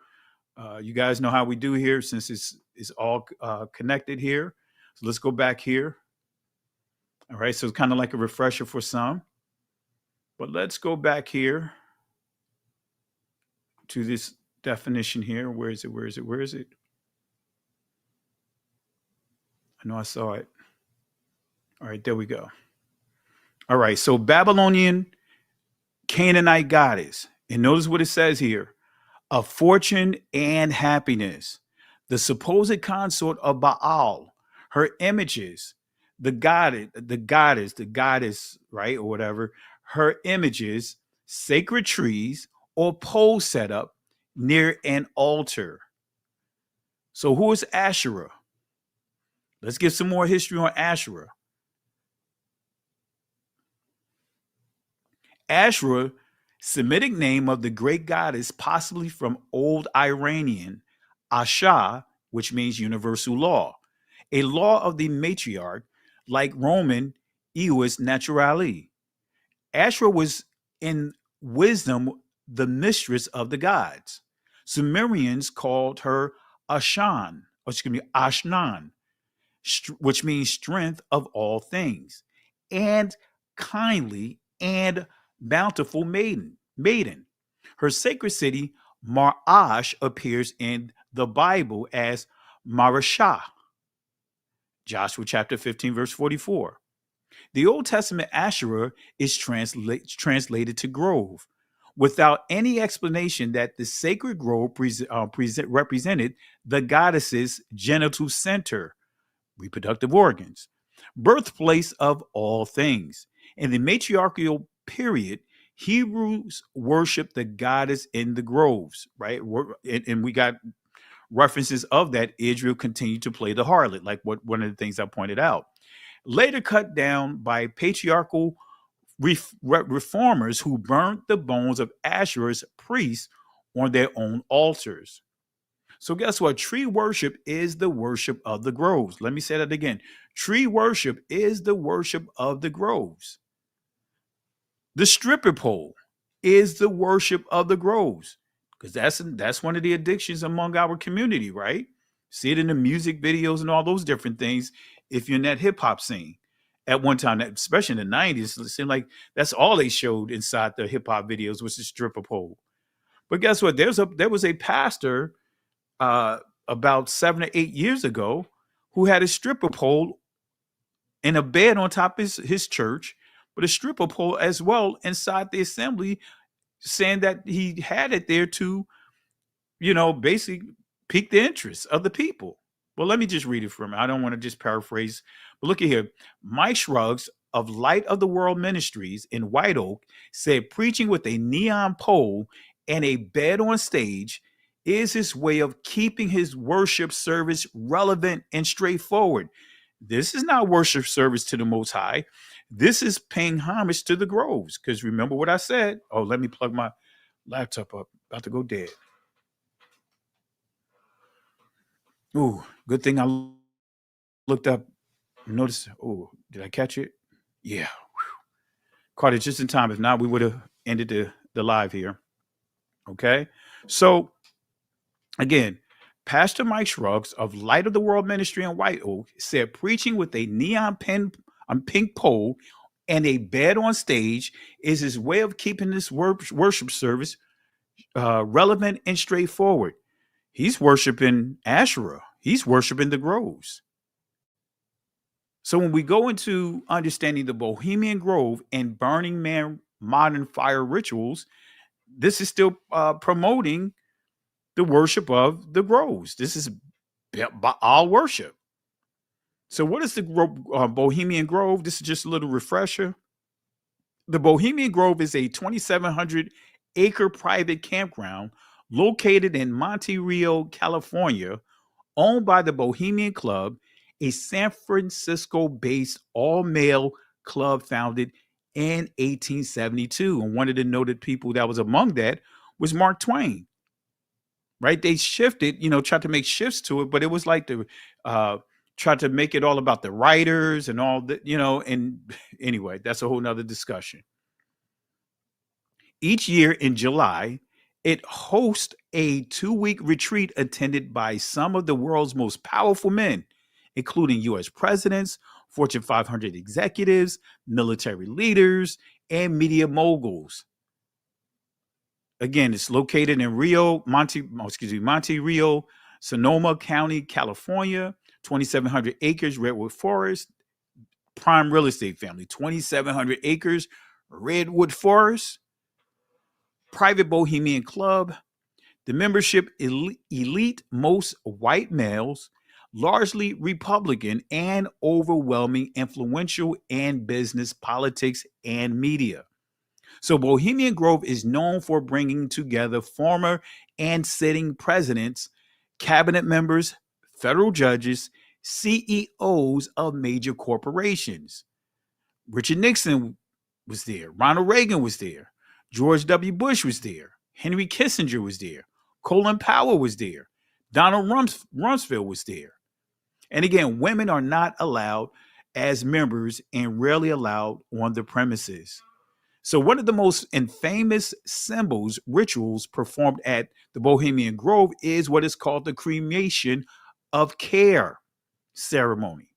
You guys know how we do here since it's all connected here. So let's go back here. All right. So it's kind of like a refresher for some. But let's go back here to this definition here. Where is it? Where is it? Where is it? I know I saw it. All right. There we go. All right. So Babylonian Canaanite goddess. And notice what it says here. Of fortune and happiness, the supposed consort of Baal, her images, the goddess, right, or whatever, her images, sacred trees, or poles set up near an altar. So who is Asherah? Let's get some more history on Asherah. Asherah, Semitic name of the great goddess, possibly from Old Iranian, Asha, which means universal law, a law of the matriarch, like Roman Ius Naturali. Asherah was in wisdom the mistress of the gods. Sumerians called her Ashnan, which means strength of all things, and kindly and bountiful maiden. Her sacred city, Marash, appears in the Bible as Marashah. Joshua chapter 15, verse 44. The Old Testament Asherah is translated to grove, without any explanation that the sacred grove represented the goddess's genital center, reproductive organs, birthplace of all things. In the matriarchal period, Hebrews worship the goddess in the groves, right? And we got references of that. Israel continued to play the harlot, like one of the things I pointed out. Later cut down by patriarchal reformers who burnt the bones of Asherah's priests on their own altars. So guess what? Tree worship is the worship of the groves. Let me say that again. Tree worship is the worship of the groves. The stripper pole is the worship of the groves, because that's one of the addictions among our community, right? See it in the music videos and all those different things. If you're in that hip hop scene, at one time, especially in the 90s, it seemed like that's all they showed inside the hip hop videos was the stripper pole. But guess what? There was a pastor about 7 or 8 years ago who had a stripper pole and a bed on top of his church, but a stripper pole as well inside the assembly, saying that he had it there to, basically pique the interest of the people. Well, let me just read it from it. I don't want to just paraphrase, but look at here. Mike Shrugs of Light of the World Ministries in White Oak said preaching with a neon pole and a bed on stage is his way of keeping his worship service relevant and straightforward. This is not worship service to the Most High. This is paying homage to the groves. Because remember what I said. Oh, let me plug my laptop up. About to go dead. Ooh, good thing I looked up. Notice. Oh, did I catch it? Yeah. Whew. Caught it just in time. If not, we would have ended the live here. Okay. So, again, Pastor Mike Shrugs of Light of the World Ministry in White Oak said preaching with a neon pink pole and a bed on stage is his way of keeping this worship service relevant and straightforward. He's worshiping Asherah. He's worshiping the groves. So when we go into understanding the Bohemian Grove and Burning Man modern fire rituals, this is still promoting the worship of the groves. This is Baal worship. So what is the Bohemian Grove? This is just a little refresher. The Bohemian Grove is a 2,700 acre private campground located in Monte Rio, California, owned by the Bohemian Club, a San Francisco-based all-male club founded in 1872. And one of the noted people that was among that was Mark Twain. Right? They shifted, tried to make shifts to it, but it was like tried to make it all about the writers and all that, and anyway, that's a whole nother discussion. Each year in July, it hosts a 2-week retreat attended by some of the world's most powerful men, including U.S. presidents, Fortune 500 executives, military leaders, and media moguls. Again, it's located in Monte Rio, Sonoma County, California, 2,700 acres, Redwood Forest, prime real estate family, 2,700 acres, Redwood Forest, private Bohemian Club, the membership elite, most white males, largely Republican, and overwhelming influential in business, politics, and media. So Bohemian Grove is known for bringing together former and sitting presidents, cabinet members, federal judges, CEOs of major corporations. Richard Nixon was there. Ronald Reagan was there. George W. Bush was there. Henry Kissinger was there. Colin Powell was there. Donald Rumsfeld was there. And again, women are not allowed as members and rarely allowed on the premises. So one of the most infamous symbols, rituals performed at the Bohemian Grove is what is called the cremation of care ceremony,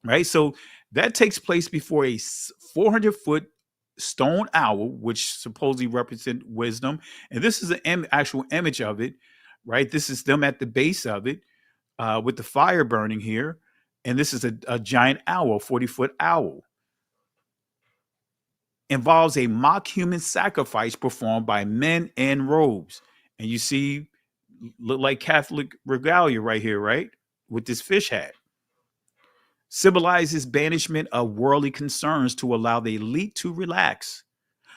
right? So that takes place before a 400-foot stone owl, which supposedly represents wisdom. And this is an actual image of it, right? This is them at the base of it with the fire burning here. And this is a giant owl, 40-foot owl. Involves a mock human sacrifice performed by men in robes. And you see, look like Catholic regalia right here, right? With this fish hat. Symbolizes banishment of worldly concerns to allow the elite to relax.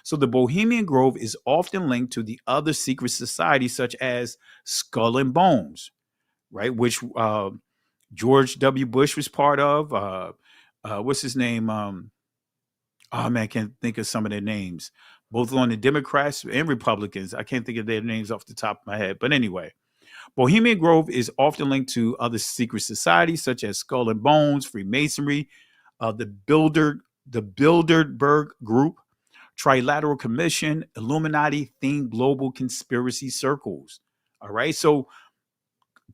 So the Bohemian Grove is often linked to the other secret societies such as Skull and Bones, right? Which George W. Bush was part of. What's his name? Oh man, I can't think of some of their names. Both on the Democrats and Republicans. I can't think of their names off the top of my head. But anyway, Bohemian Grove is often linked to other secret societies such as Skull and Bones, Freemasonry, the Bilderberg Group, Trilateral Commission, Illuminati themed global conspiracy circles. All right. So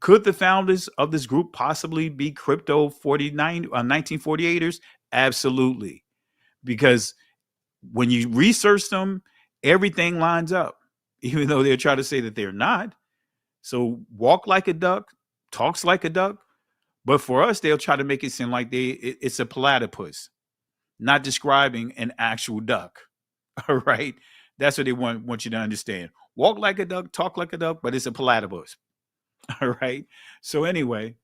could the founders of this group possibly be crypto 1948ers? Absolutely. Because when you research them, everything lines up, even though they're trying to say that they're not. So walk like a duck, talks like a duck. But for us, they'll try to make it seem like it's a platypus, not describing an actual duck. All right. That's what they want you to understand. Walk like a duck, talk like a duck, but it's a platypus. All right. So anyway,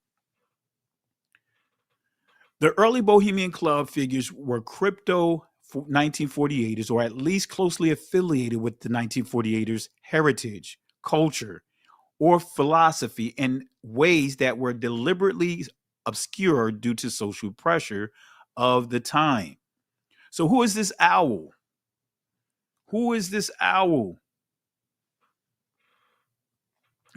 the early Bohemian Club figures were crypto 1948ers, or at least closely affiliated with the 1948ers' heritage, culture, or philosophy in ways that were deliberately obscured due to social pressure of the time. So who is this owl? Who is this owl?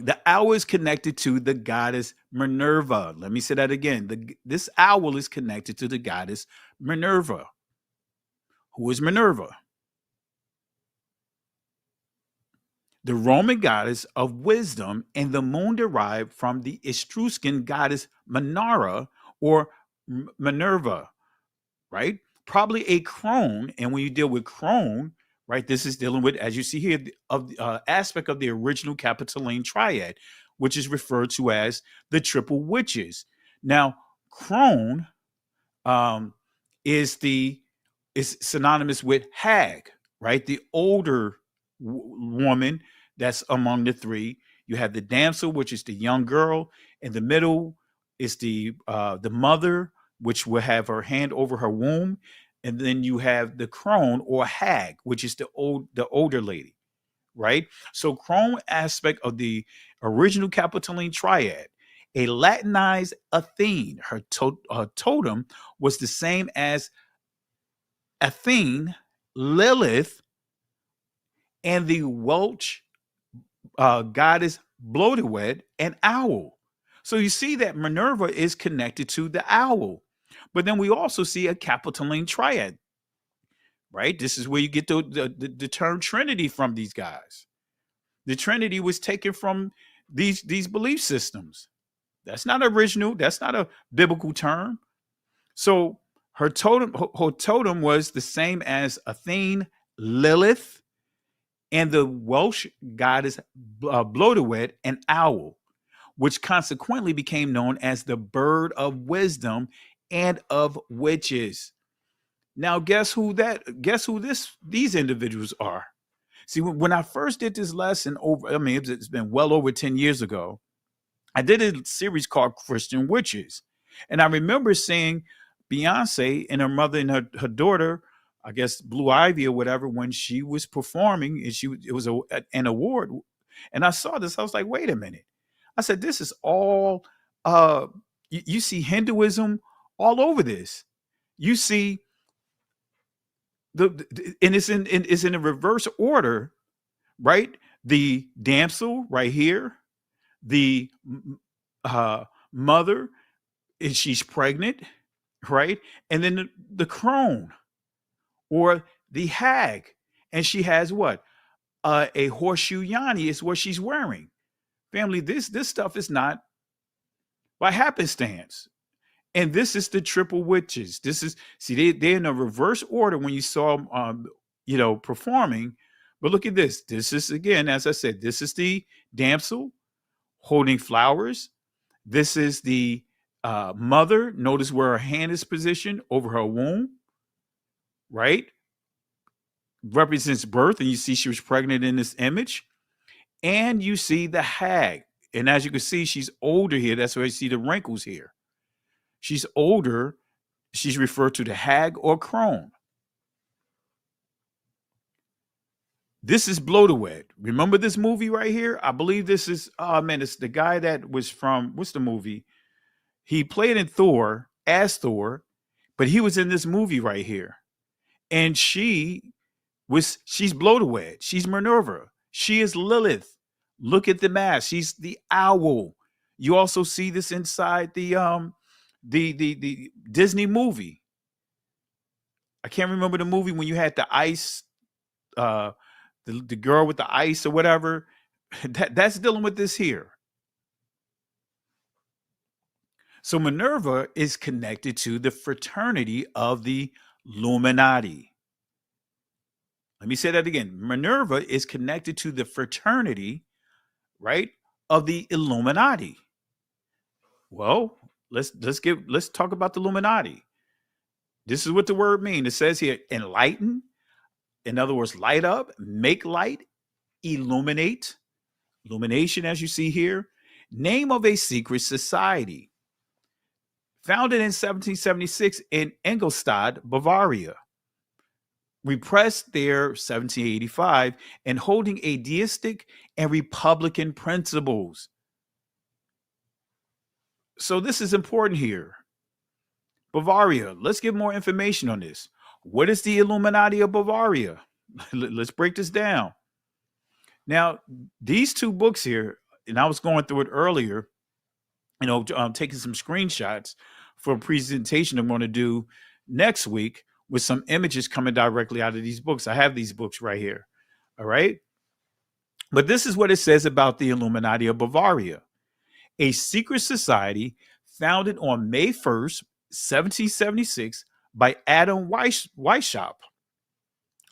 The owl is connected to the goddess Minerva. Let me say that again. This owl is connected to the goddess Minerva. Who is Minerva? The Roman goddess of wisdom, and the moon derived from the Etruscan goddess Minara or Minerva, right? Probably a crone. And when you deal with crone, right, this is dealing with, as you see here, of aspect of the original Capitoline triad, which is referred to as the triple witches. Now, crone is synonymous with hag, right? The older woman that's among the three. You have the damsel, which is the young girl. In the middle is the mother, which will have her hand over her womb. And then you have the crone or hag, which is the older lady, right? So crone aspect of the original Capitoline triad. A Latinized Athene, her totem was the same as Athene, Lilith, and the Welsh goddess Blodeuwedd, and owl. So you see that Minerva is connected to the owl. But then we also see a Capitoline triad, right? This is where you get the term Trinity from these guys. The Trinity was taken from these belief systems. That's not original. That's not a biblical term. So her totem was the same as Athene, Lilith, and the Welsh goddess Blodeuwedd, an owl, which consequently became known as the bird of wisdom and of witches. Now, guess who these individuals are? See, when I first did this lesson it's been well over 10 years ago, I did a series called Christian Witches. And I remember seeing Beyonce and her mother and her daughter, I guess Blue Ivy or whatever, when she was performing, and it was an award. And I saw this, I was like, wait a minute. I said, this is all, you see Hinduism all over this. You see and it's in a reverse order, right? The damsel right here, the mother, and she's pregnant, right? And then the crone or the hag, and she has what? A horseshoe yanni is what she's wearing. Family, this stuff is not by happenstance. And this is the triple witches. This is, see, they're in a reverse order when you saw them, performing. But look at this. This is, again, as I said, this is the damsel holding flowers. This is the mother. Notice where her hand is positioned over her womb, right? Represents birth. And you see she was pregnant in this image. And you see the hag. And as you can see, she's older here. That's why you see the wrinkles here. She's older. She's referred to the hag or crone. This is Bloatawed. Remember this movie right here? I believe this is, oh man, it's the guy that was from, what's the movie? He played in Thor as Thor, but he was in this movie right here. And she's Bloatawed. She's Minerva. She is Lilith. Look at the mask. She's the owl. You also see this inside the Disney movie. I can't remember the movie when you had the ice, the girl with the ice or whatever. That's dealing with this here. So Minerva is connected to the fraternity of the Illuminati. Let me say that again. Minerva is connected to the fraternity, right, of the Illuminati. Well, let's talk about the Illuminati. This is what the word means. It says here, enlighten. In other words, light up, make light, illuminate, illumination, as you see here. Name of a secret society. Founded in 1776 in Ingolstadt, Bavaria. Repressed there 1785 and holding a deistic and republican principles. So this is important here. Bavaria, let's get more information on this. What is the Illuminati of Bavaria? Let's break this down. Now, these two books here, and I was going through it earlier, taking some screenshots for a presentation I'm going to do next week with some images coming directly out of these books. I have these books right here. All right. But this is what it says about the Illuminati of Bavaria. A secret society founded on May 1st, 1776 by Adam Weishaupt,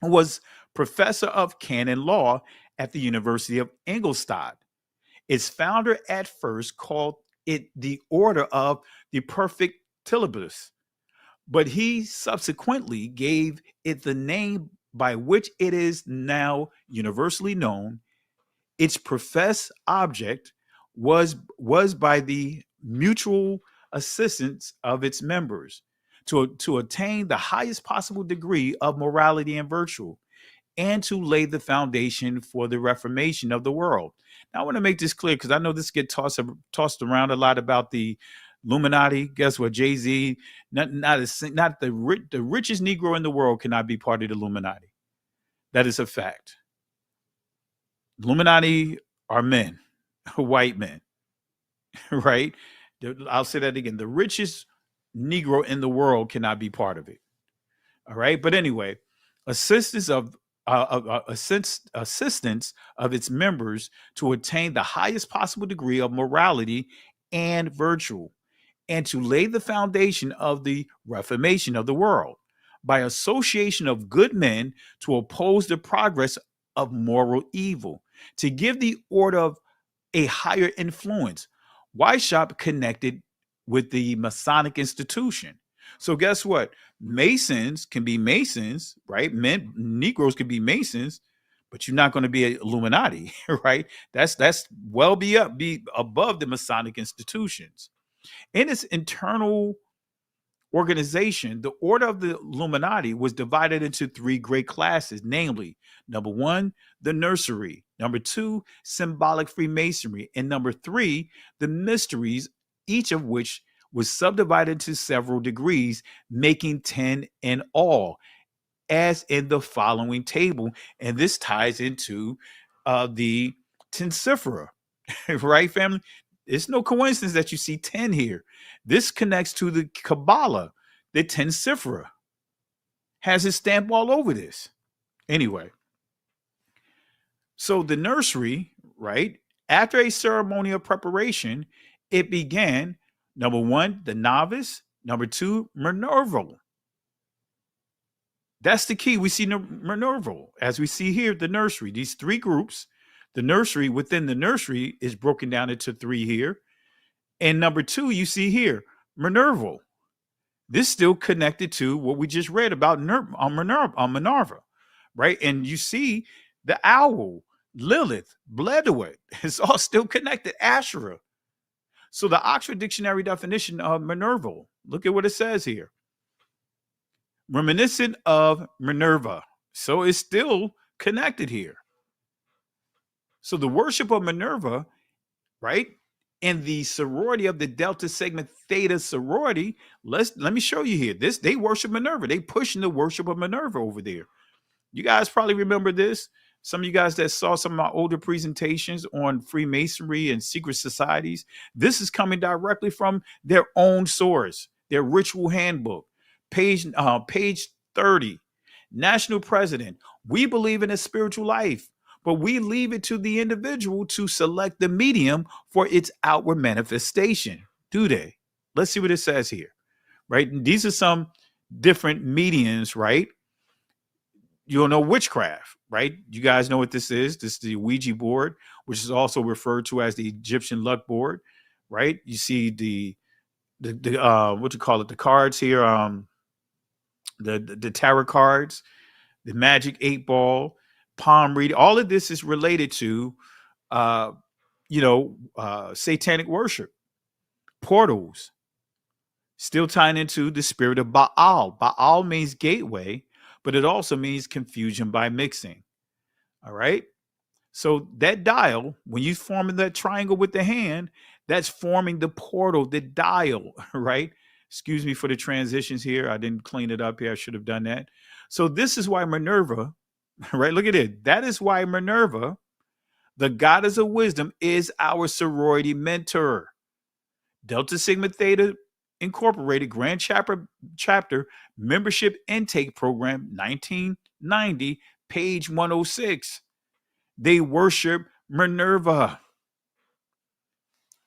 who was professor of canon law at the University of Ingolstadt. Its founder at first called it the Order of the Perfectibilus, but he subsequently gave it the name by which it is now universally known. Its professed object was by the mutual assistance of its members to attain the highest possible degree of morality and virtue, and to lay the foundation for the reformation of the world. Now, I want to make this clear because I know this gets tossed around a lot about the Illuminati. Guess what? Jay-Z, not the richest Negro in the world cannot be part of the Illuminati. That is a fact. Illuminati are men, white men, right? I'll say that again. The richest Negro in the world cannot be part of it. All right. But anyway, assistance of its members to attain the highest possible degree of morality and virtue, and to lay the foundation of the reformation of the world by association of good men to oppose the progress of moral evil, to give the order of a higher influence. Weishaupt connected with the Masonic institution. So guess what? Masons can be Masons, right? Negroes can be Masons, but you're not going to be an Illuminati, right? That's well be above the Masonic institutions. In its internal organization, the Order of the Illuminati was divided into three great classes, namely, number one, the nursery, number two, symbolic Freemasonry, and number three, the mysteries, each of which was subdivided into several degrees, making 10 in all, as in the following table. And this ties into the Tensiphera, right, family? It's no coincidence that you see 10 here. This connects to the Kabbalah. The Tensiphera has his stamp all over this. Anyway, so the nursery, right, after a ceremony of preparation, it began, number one, the novice, number two, Minerva. That's the key. We see Minerva, as we see here, the nursery, these three groups. The nursery within the nursery is broken down into three here. And number two, you see here, Minerva. This still connected to what we just read about Minerva, right? And you see the owl, Lilith, Bledawit. It's all still connected, Asherah. So the Oxford Dictionary definition of Minerva, look at what it says here. Reminiscent of Minerva. So it's still connected here. So the worship of Minerva, right? And the sorority of the Delta Sigma Theta sorority, let me show you here. They worship Minerva. They pushing the worship of Minerva over there. You guys probably remember this. Some of you guys that saw some of my older presentations on Freemasonry and secret societies, this is coming directly from their own source, their ritual handbook, page 30. National President, we believe in a spiritual life, but we leave it to the individual to select the medium for its outward manifestation. Do they? Let's see what it says here, right? And these are some different mediums, right? You'll know witchcraft, right? You guys know what this is. This is the Ouija board, which is also referred to as the Egyptian luck board, right? You see the what you call it, the cards here, the tarot cards, the magic 8-ball, palm reading. All of this is related to satanic worship, portals, still tying into the spirit of Baal. Baal means gateway, but it also means confusion by mixing. All right. So that dial, when you forming that triangle with the hand, that's forming the portal, the dial, right? Excuse me for the transitions here. I didn't clean it up here. I should have done that. So this is why Minerva, right? Look at it. That is why Minerva, the goddess of wisdom, is our sorority mentor. Delta Sigma Theta Incorporated Grand Chapter Membership Intake Program 1990, page 106. They worship Minerva.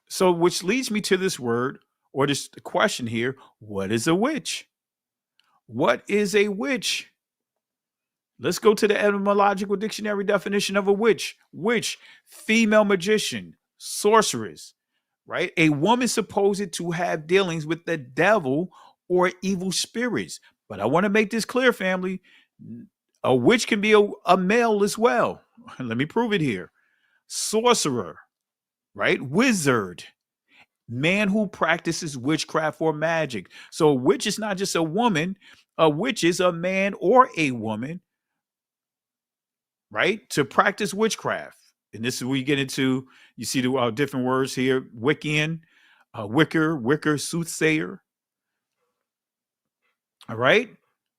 So, which leads me to this word or this question here: what is a witch? What is a witch? Let's go to the etymological dictionary definition of a witch. Witch, female magician, sorceress, right? A woman supposed to have dealings with the devil or evil spirits. But I want to make this clear, family. A witch can be a male as well. Let me prove it here. Sorcerer, right? Wizard, man who practices witchcraft or magic. So a witch is not just a woman. A witch is a man or a woman, right? To practice witchcraft. And this is where you get into, you see the different words here: Wiccan, wicker, soothsayer. All right.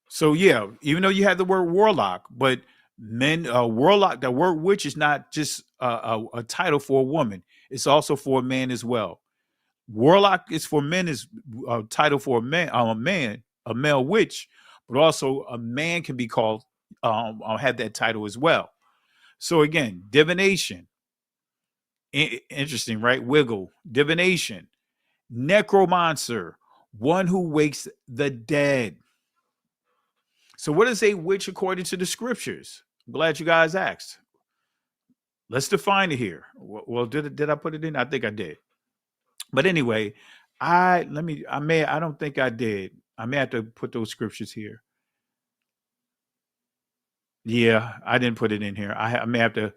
So yeah, even though you have the word warlock, but warlock, the word witch is not just a title for a woman. It's also for a man as well. Warlock is for men, is a title for a man, a male witch, but also a man can be called, have that title as well. So again, divination. Interesting, right? Wiggle, divination. Necromancer, one who wakes the dead. So what is a witch according to the scriptures? I'm glad you guys asked. Let's define it here. Well, did I put it in? I think I did. But anyway, I don't think I did. I may have to put those scriptures here. Yeah, I didn't put it in here. I may have to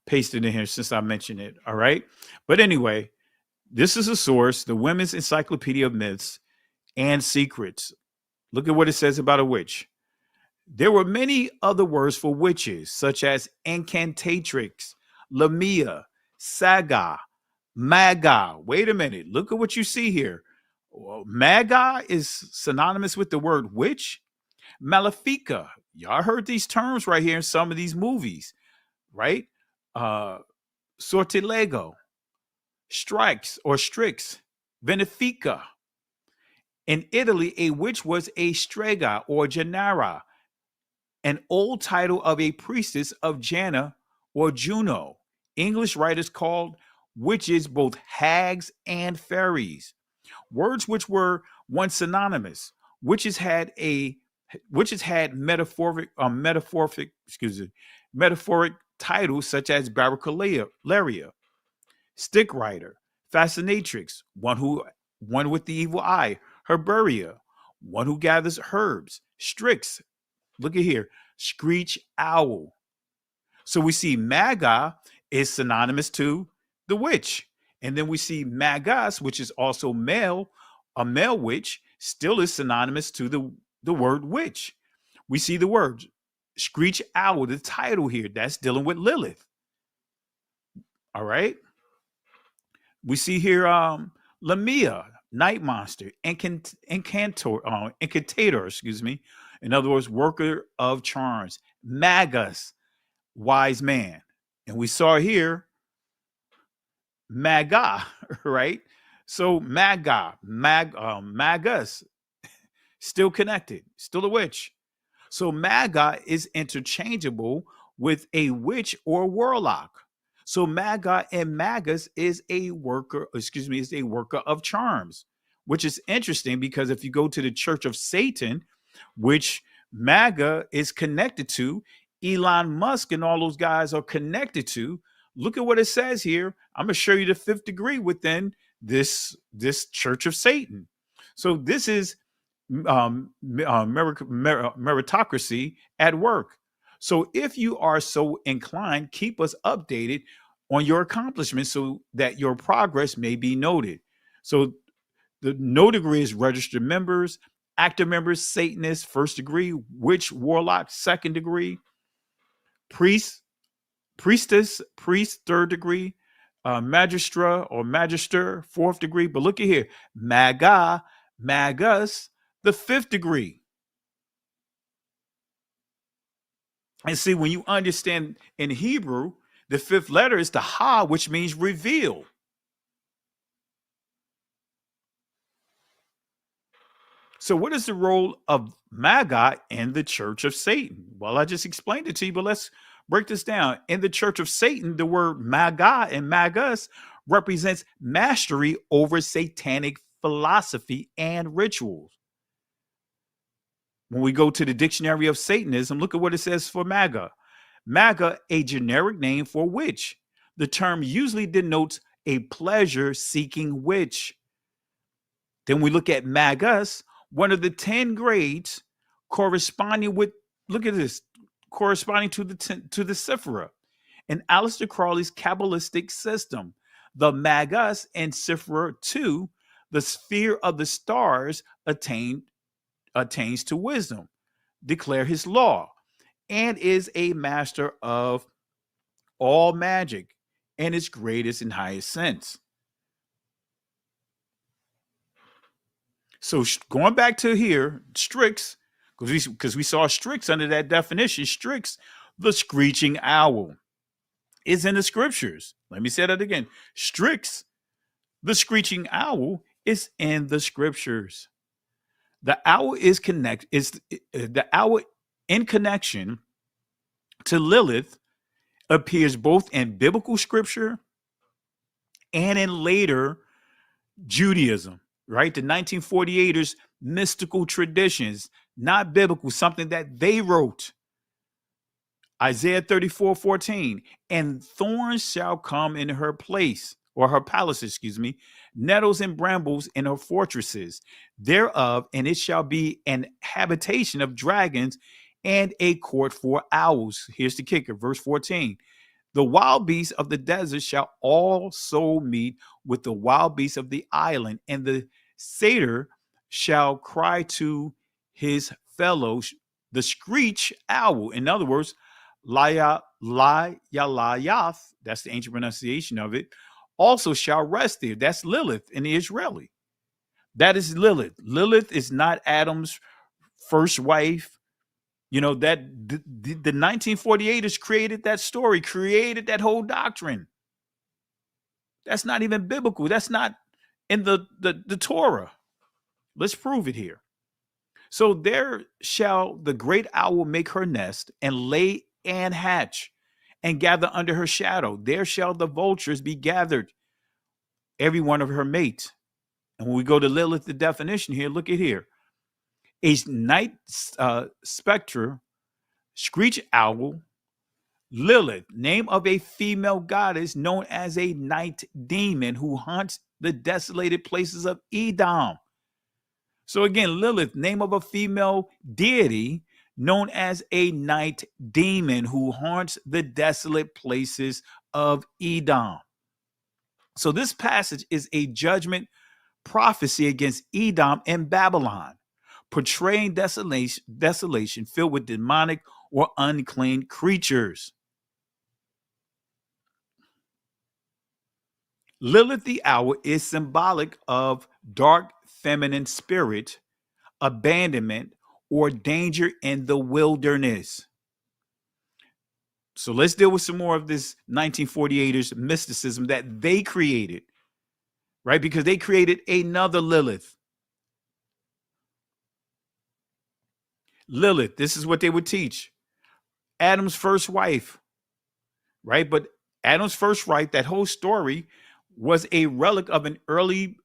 paste it in here since I mentioned it. All right. But anyway, this is a source, the Women's Encyclopedia of Myths and Secrets. Look at what it says about a witch. There were many other words for witches, such as incantatrix, lamia, saga, maga. Wait a minute. Look at what you see here. Maga is synonymous with the word witch. Malefica. Y'all heard these terms right here in some of these movies, right? Sortilego, strikes or strix, benefica. In Italy, a witch was a strega or genera, an old title of a priestess of Jana or Juno. English writers called witches both hags and fairies, words which were once synonymous. Witches had metaphoric titles such as Barricularia, stick rider, fascinatrix, one with the evil eye, herbaria, one who gathers herbs, strix, look at here, screech owl. So we see maga is synonymous to the witch. And then we see magas, which is also male, a male witch, still is synonymous to the word witch. We see the word Screech Owl, the title here, that's dealing with Lilith. All right. We see here Lamia, Night Monster, Incantator, excuse me. In other words, worker of charms. Magus, wise man. And we saw here Maga, right? So Magus, still connected, still a witch. So Maga is interchangeable with a witch or warlock. So Maga and Magus is a worker of charms, which is interesting because if you go to the Church of Satan, which Maga is connected to, Elon Musk and all those guys are connected to, look at what it says here. I'm going to show you the fifth degree within this Church of Satan. So this is meritocracy at work. So if you are so inclined, keep us updated on your accomplishments so that your progress may be noted. So the no degree is registered members, active members, Satanists, first degree, witch, warlock, second degree, priest, third degree, magistra or magister, fourth degree. But look at here, magus, the fifth degree. And see, when you understand in Hebrew, the fifth letter is the ha, which means reveal. So what is the role of Maga in the Church of Satan? Well, I just explained it to you, but let's break this down. In the Church of Satan, the word Maga and Magus represents mastery over satanic philosophy and rituals. When we go to the dictionary of Satanism, look at what it says for Maga. Maga, a generic name for witch. The term usually denotes a pleasure-seeking witch. Then we look at Magus, one of the 10 grades corresponding with, look at this, corresponding to the Sephira in Aleister Crowley's Kabbalistic system. The Magus and Sephira 2, the sphere of the stars, attains to wisdom, declare his law, and is a master of all magic in its greatest and highest sense. So going back to here, Strix, because we saw Strix under that definition, Strix, the screeching owl, is in the scriptures. Let me say that again. Strix, the screeching owl, is in the scriptures. The owl the owl in connection to Lilith appears both in biblical scripture and in later Judaism, right? The 1948ers mystical traditions, not biblical, something that they wrote. Isaiah 34:14, and thorns shall come in her place, or her palace, excuse me, nettles and brambles in her fortresses thereof, and it shall be an habitation of dragons and a court for owls. Here's the kicker, verse 14. The wild beasts of the desert shall also meet with the wild beasts of the island, and the satyr shall cry to his fellows, the screech owl. In other words, Layath, that's the ancient pronunciation of it, also shall rest there. That's Lilith in the Israeli. That is Lilith. Lilith is not Adam's first wife. You know, that the 1948ers created that story, created that whole doctrine. That's not even biblical. That's not in the Torah. Let's prove it here. So there shall the great owl make her nest and lay and hatch and gather under her shadow. There shall the vultures be gathered, every one of her mates. And when we go to Lilith, the definition here, look at here. A night spectre, screech owl, Lilith, name of a female goddess known as a night demon who haunts the desolated places of Edom. So again, Lilith, name of a female deity known as a night demon who haunts the desolate places of Edom. So this passage is a judgment prophecy against Edom and Babylon, portraying desolation filled with demonic or unclean creatures. Lilith the owl is symbolic of dark feminine spirit, abandonment, or danger in the wilderness. So let's deal with some more of this 1948ers mysticism that they created, right? Because they created another Lilith. Lilith, this is what they would teach. Adam's first wife, right? But Adam's first wife, that whole story was a relic of an early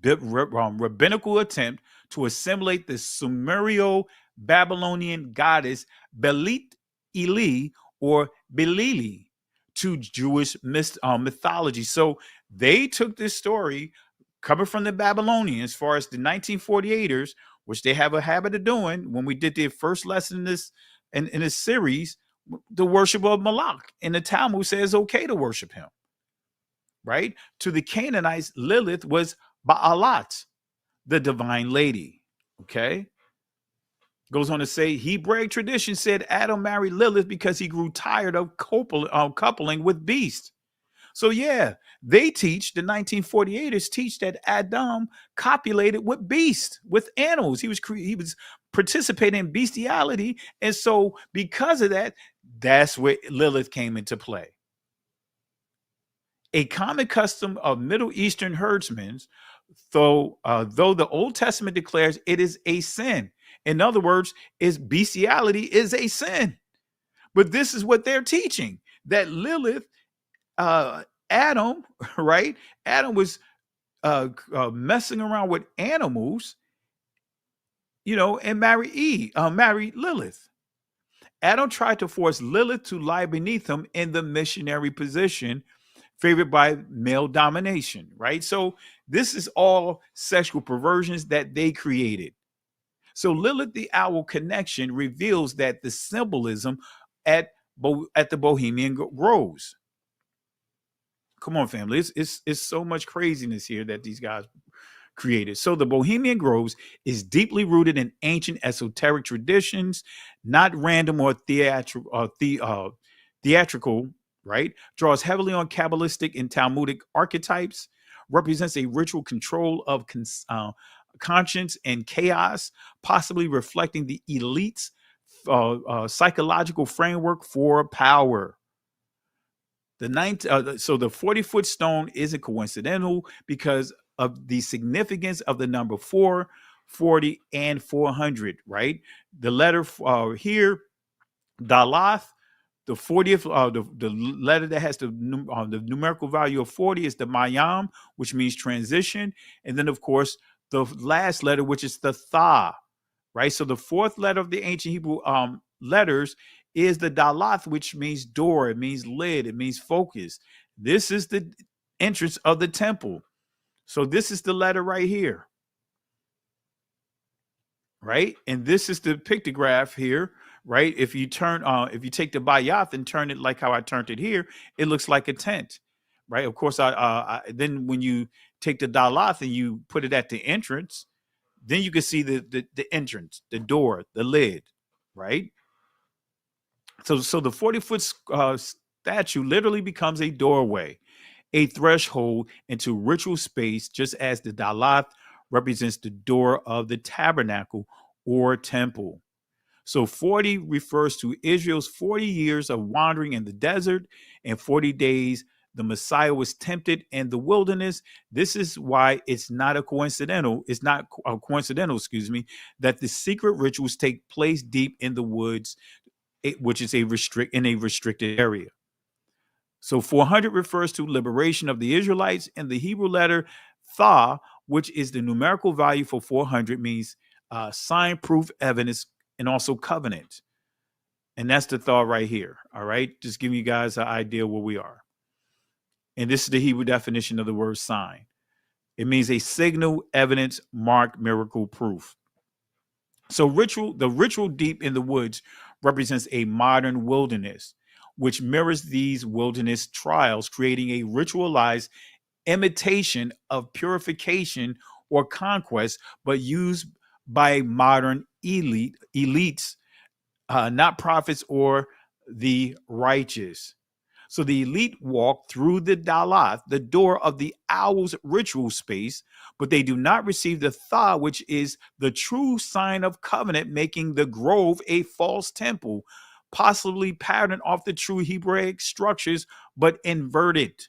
rabbinical attempt to assimilate the Sumerio-Babylonian goddess Belit Eli or Belili to Jewish mythology. So they took this story coming from the Babylonians, as far as the 1948ers, which they have a habit of doing. When we did their first lesson in this series, the worship of Malak, and the Talmud says okay to worship him, right? To the Canaanites, Lilith was Baalat, the divine lady. Okay. Goes on to say Hebraic tradition said Adam married Lilith because he grew tired of coupling with beasts. So yeah, they teach, the 1948ers teach, that Adam copulated with beasts, with animals. He was participating in bestiality, and so because of that, that's where Lilith came into play. A common custom of Middle Eastern herdsmen, though the Old Testament declares it is a sin. In other words, bestiality is a sin. But this is what they're teaching, that Lilith, Adam, right? Adam was messing around with animals, and married Lilith. Adam tried to force Lilith to lie beneath him in the missionary position, favored by male domination, right? So this is all sexual perversions that they created. So Lilith the owl connection reveals that the symbolism at the Bohemian Groves. Come on, family. It's so much craziness here that these guys created. So the Bohemian Groves is deeply rooted in ancient esoteric traditions, not random or theatrical, right? Draws heavily on Kabbalistic and Talmudic archetypes, represents a ritual control of conscience and chaos, possibly reflecting the elite's psychological framework for power. So the 40-foot stone isn't coincidental because of the significance of the number 4, 40, and 400, right? The letter here, Dalath, the 40th, the letter that has the numerical value of 40 is the Mayam, which means transition. And then, of course, the last letter, which is the Tha, right? So the fourth letter of the ancient Hebrew letters is the Dalath, which means door, it means lid, it means focus. This is the entrance of the temple. So this is the letter right here, right? And this is the pictograph here, right? If you take the Bayath and turn it like how I turned it here, it looks like a tent, right? Of course, then when you take the Dalath and you put it at the entrance, then you can see the entrance, the door, the lid, right? So the 40-foot statue literally becomes a doorway, a threshold into ritual space, just as the Dalath represents the door of the tabernacle or temple. So 40 refers to Israel's 40 years of wandering in the desert, and 40 days the Messiah was tempted in the wilderness. This is why it's not coincidental, that the secret rituals take place deep in the woods, which is a restricted area. So 400 refers to liberation of the Israelites, and the Hebrew letter Tha, which is the numerical value for 400, means sign, proof, evidence, and also covenant. And that's the Tha right here. All right. Just giving you guys an idea where we are. And this is the Hebrew definition of the word sign. It means a signal, evidence, mark, miracle, proof. So the ritual deep in the woods represents a modern wilderness, which mirrors these wilderness trials, creating a ritualized imitation of purification or conquest, but used by modern elites not prophets or the righteous. So the elite walk through the Dalath, the door of the owl's ritual space, but they do not receive the Tha, which is the true sign of covenant, making the grove a false temple, possibly patterned off the true Hebraic structures, but inverted.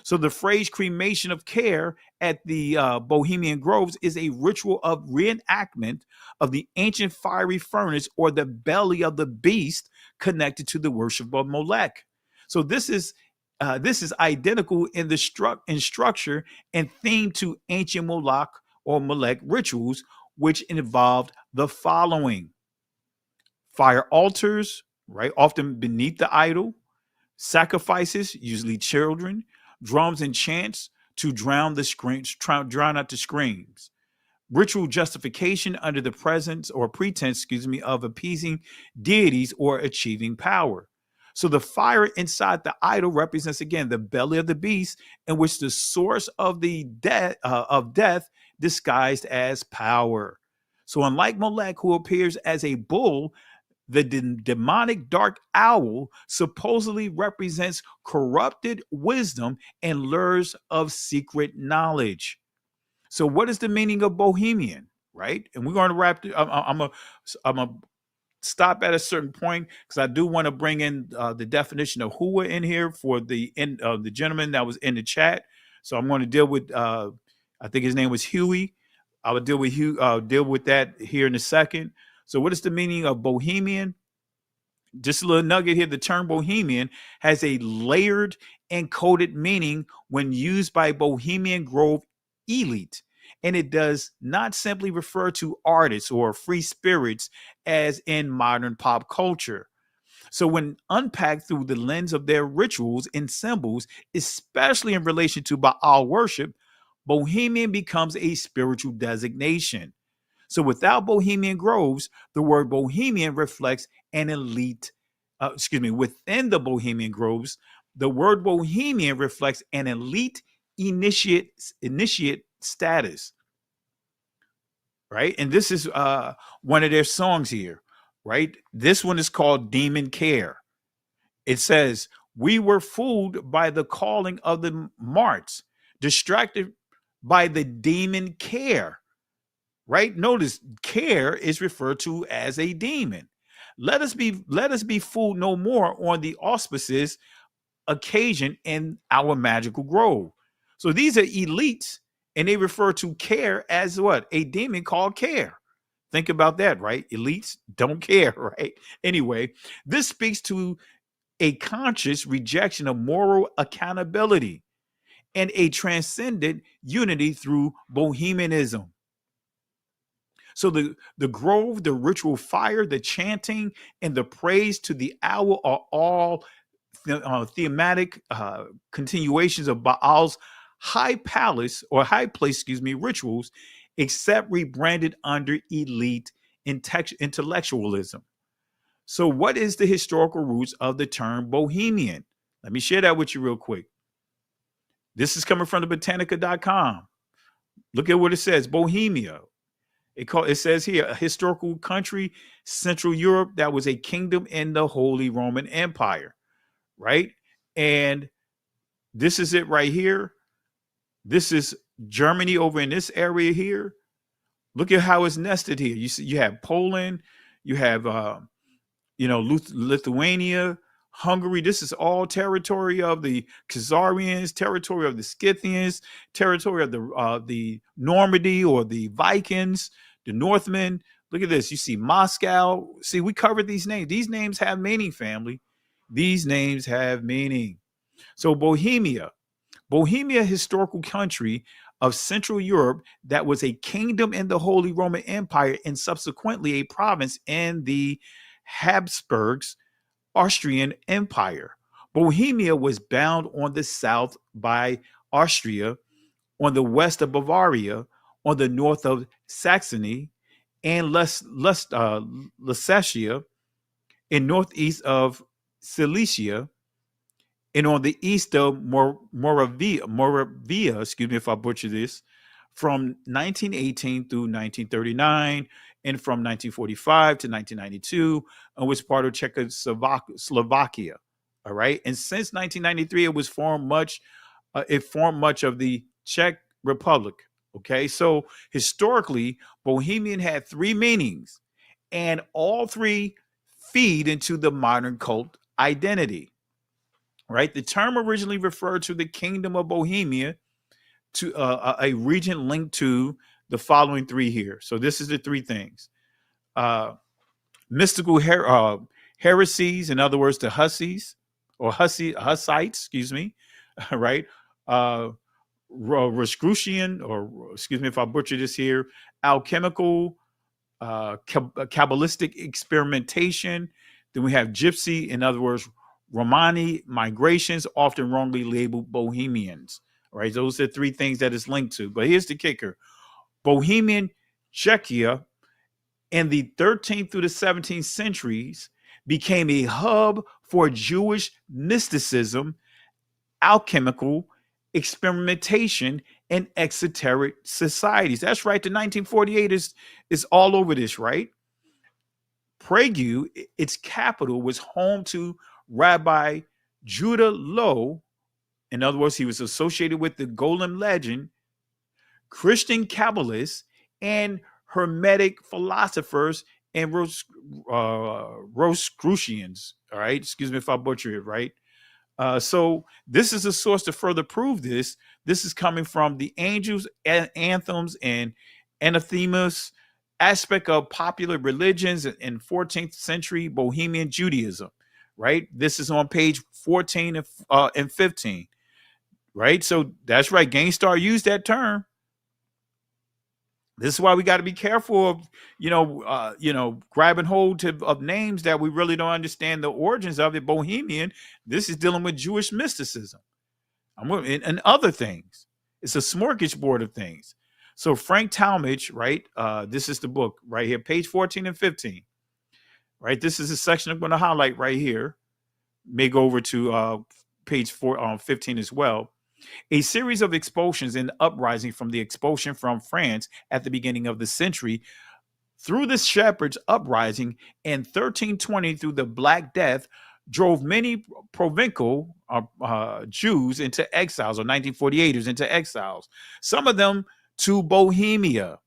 So the phrase cremation of care at the Bohemian Groves is a ritual of reenactment of the ancient fiery furnace or the belly of the beast connected to the worship of Molech. So this is identical in the structure and theme to ancient Moloch or Molech rituals, which involved the following: fire altars, right, often beneath the idol; sacrifices, usually children; drums and chants to drown the screams, drown out the screams; ritual justification under the presence or pretense, of appeasing deities or achieving power. So the fire inside the idol represents again the belly of the beast, in which the source of the death disguised as power. So unlike Molech, who appears as a bull, the demonic dark owl supposedly represents corrupted wisdom and lures of secret knowledge. So what is the meaning of Bohemian, right? And we're going to wrap it. I'm gonna stop at a certain point because I do want to bring in the definition of Hua in here for the gentleman that was in the chat. So I'm going to deal with I think his name was Huey. I will deal with that here in a second. So what is the meaning of Bohemian? Just a little nugget here. The term Bohemian has a layered and coded meaning when used by Bohemian Grove elite, and it does not simply refer to artists or free spirits as in modern pop culture. So when unpacked through the lens of their rituals and symbols, especially in relation to Baal worship, Bohemian becomes a spiritual designation. So without Bohemian Groves, the word Bohemian reflects an elite, within the Bohemian Groves, the word Bohemian reflects an elite initiate status, right? And this is one of their songs here, right? This one is called Demon Care. It says, "We were fooled by the calling of the marts, distracted by the demon care." Right? Notice care is referred to as a demon. Let us be fooled no more on the auspices occasion in our magical grove. So these are elites, and they refer to care as what? A demon called care. Think about that, right? Elites don't care, right? Anyway, this speaks to a conscious rejection of moral accountability and a transcendent unity through bohemianism. So the grove, the ritual fire, the chanting, and the praise to the owl are all thematic continuations of Baal's high place, rituals, except rebranded under elite intellectualism. So what is the historical roots of the term Bohemian? Let me share that with you real quick. This is coming from the Botanica.com. Look at what it says, Bohemia. It says here, a historical country, Central Europe, that was a kingdom in the Holy Roman Empire, right? And this is it right here. This is Germany over in this area here. Look at how it's nested here. You see, you have Poland, you have Lithuania, Hungary. This is all territory of the Khazarians, territory of the Scythians, territory of the Normandy or the Vikings, the Northmen. Look at this. You see Moscow. See, we covered these names. These names have meaning, family. These names have meaning. So Bohemia, historical country of Central Europe that was a kingdom in the Holy Roman Empire and subsequently a province in the Habsburgs Austrian Empire. Bohemia was bound on the south by Austria, on the west of Bavaria, on the north of Saxony and Lusatia, in northeast of Silesia, and on the east of Moravia, excuse me if I butcher this, from 1918 through 1939, and from 1945 to 1992, and was part of Czechoslovakia. All right, and since 1993, it formed much of the Czech Republic. Okay, so historically, Bohemian had three meanings, and all three feed into the modern cult identity. Right, the term originally referred to the Kingdom of Bohemia, to a region linked to the following three here. So this is the three things: mystical heresies, in other words, the Hussites, excuse me, right? Rosicrucian, or excuse me if I butcher this here, alchemical, Kabbalistic experimentation. Then we have gypsy, in other words, Romani migrations, often wrongly labeled Bohemians. Right, those are three things that it's linked to. But here's the kicker: Bohemian Czechia in the 13th through the 17th centuries became a hub for Jewish mysticism, alchemical experimentation, and exoteric societies. That's right. The 1948 is all over this, right? Prague, its capital, was home to Rabbi Judah Loew. In other words, he was associated with the Golem legend, Christian Kabbalists, and Hermetic philosophers and Rosicrucians. All right, excuse me if I butcher it, right? So this is a source to further prove this. This is coming from the Angels, Anthems, and Anathemas aspect of popular religions in 14th century Bohemian Judaism, right? This is on page 14 and 15. Right, so that's right. Gangstar used that term. This is why we got to be careful of, grabbing hold of names that we really don't understand the origins of it. Bohemian. This is dealing with Jewish mysticism, and other things. It's a smorgasbord of things. So Frank Talmadge, right? This is the book right here, page 14 and 15. Right, this is a section I'm going to highlight right here. May go over to page 15 as well. A series of expulsions and uprising from the expulsion from France at the beginning of the century through the Shepherds' uprising in 1320 through the Black Death drove many provincial Jews into exiles, or 1948ers into exiles, some of them to Bohemia.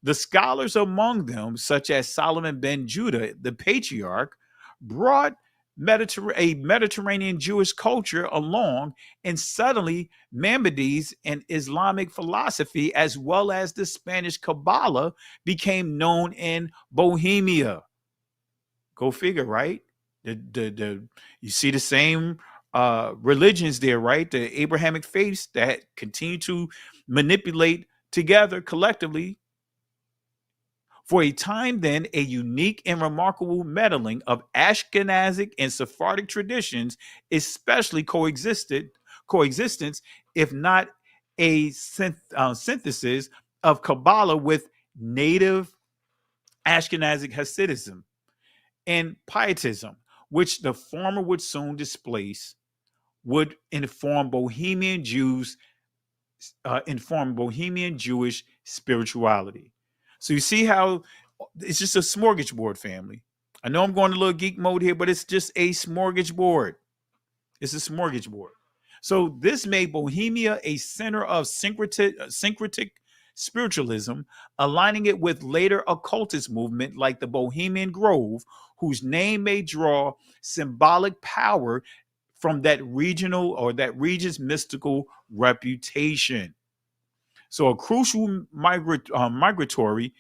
The scholars among them, such as Solomon ben Judah, the patriarch, brought a Mediterranean Jewish culture along, and suddenly Maimonides and Islamic philosophy, as well as the Spanish Kabbalah, became known in Bohemia. Go figure, right? You see the same religions there, right? The Abrahamic faiths that continue to manipulate together collectively. For a time then, a unique and remarkable meddling of Ashkenazic and Sephardic traditions, especially coexistence, if not a synthesis of Kabbalah with native Ashkenazic Hasidism and Pietism, which the former would soon displace, would inform Bohemian Jewish spirituality. So you see how it's just a smorgasbord, family. I know I'm going a little geek mode here, but it's just a smorgasbord. It's a smorgasbord. So this made Bohemia a center of syncretic spiritualism, aligning it with later occultist movement like the Bohemian Grove, whose name may draw symbolic power from that region's mystical reputation. So a crucial migratory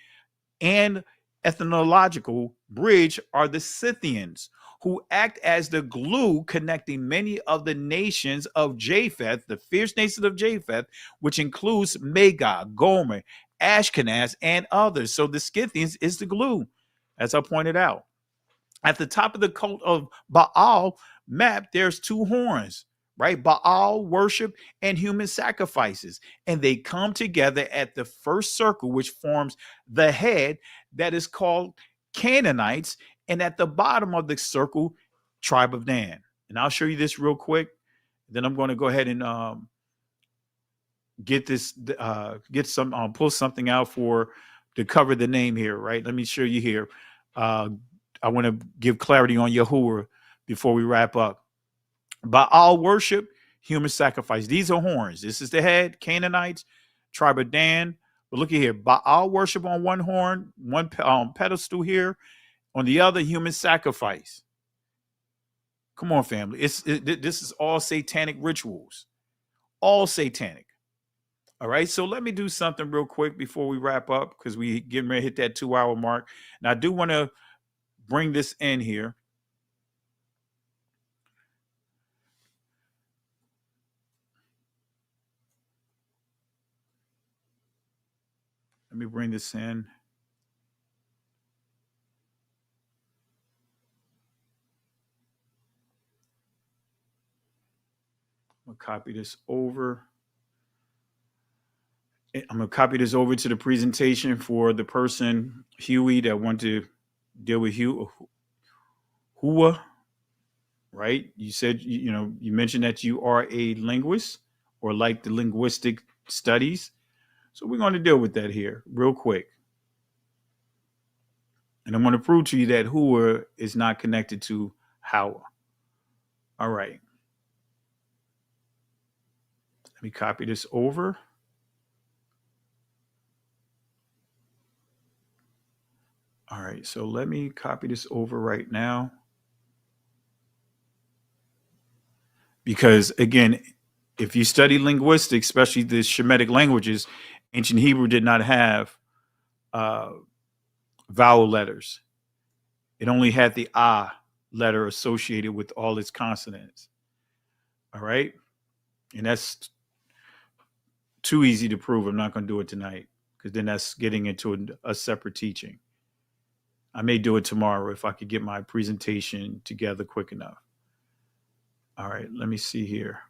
and ethnological bridge are the Scythians, who act as the glue connecting many of the nations of Japheth, the fierce nation of Japheth, which includes Magog, Gomer, Ashkenaz, and others. So the Scythians is the glue, as I pointed out. At the top of the cult of Baal map, there's two horns, right? Baal worship and human sacrifices. And they come together at the first circle, which forms the head that is called Canaanites. And at the bottom of the circle, tribe of Dan. And I'll show you this real quick. Then I'm going to go ahead and get this, get some, pull something out to cover the name here, right? Let me show you here. I want to give clarity on Yahuwah before we wrap up. Baal worship, human sacrifice. These are horns. This is the head, Canaanites, tribe of Dan. But look at here. Baal worship on one horn, one pedestal here. On the other, human sacrifice. Come on, family. This is all satanic rituals. All satanic. All right. So let me do something real quick before we wrap up, because we getting ready to hit that 2-hour mark. And I do want to bring this in here. Let me bring this in. I'm going to copy this over. I'm going to copy this over to the presentation for the person, Huey, that want to deal with Hua, right? You said, you mentioned that you are a linguist or like the linguistic studies. So we're going to deal with that here real quick. And I'm going to prove to you that Hua is not connected to Hawa. All right. Let me copy this over. All right, so let me copy this over right now. Because again, if you study linguistics, especially the Shemitic languages, ancient Hebrew did not have vowel letters. It only had the ah letter associated with all its consonants. All right. And that's too easy to prove. I'm not going to do it tonight, because then that's getting into a separate teaching. I may do it tomorrow if I could get my presentation together quick enough. All right, let me see here.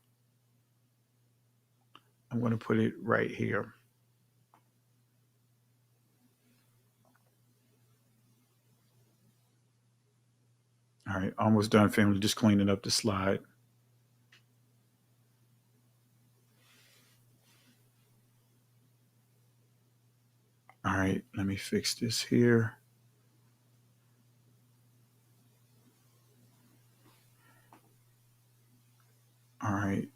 I'm going to put it right here. All right, almost done, family. Just cleaning up the slide. All right, let me fix this here. All right.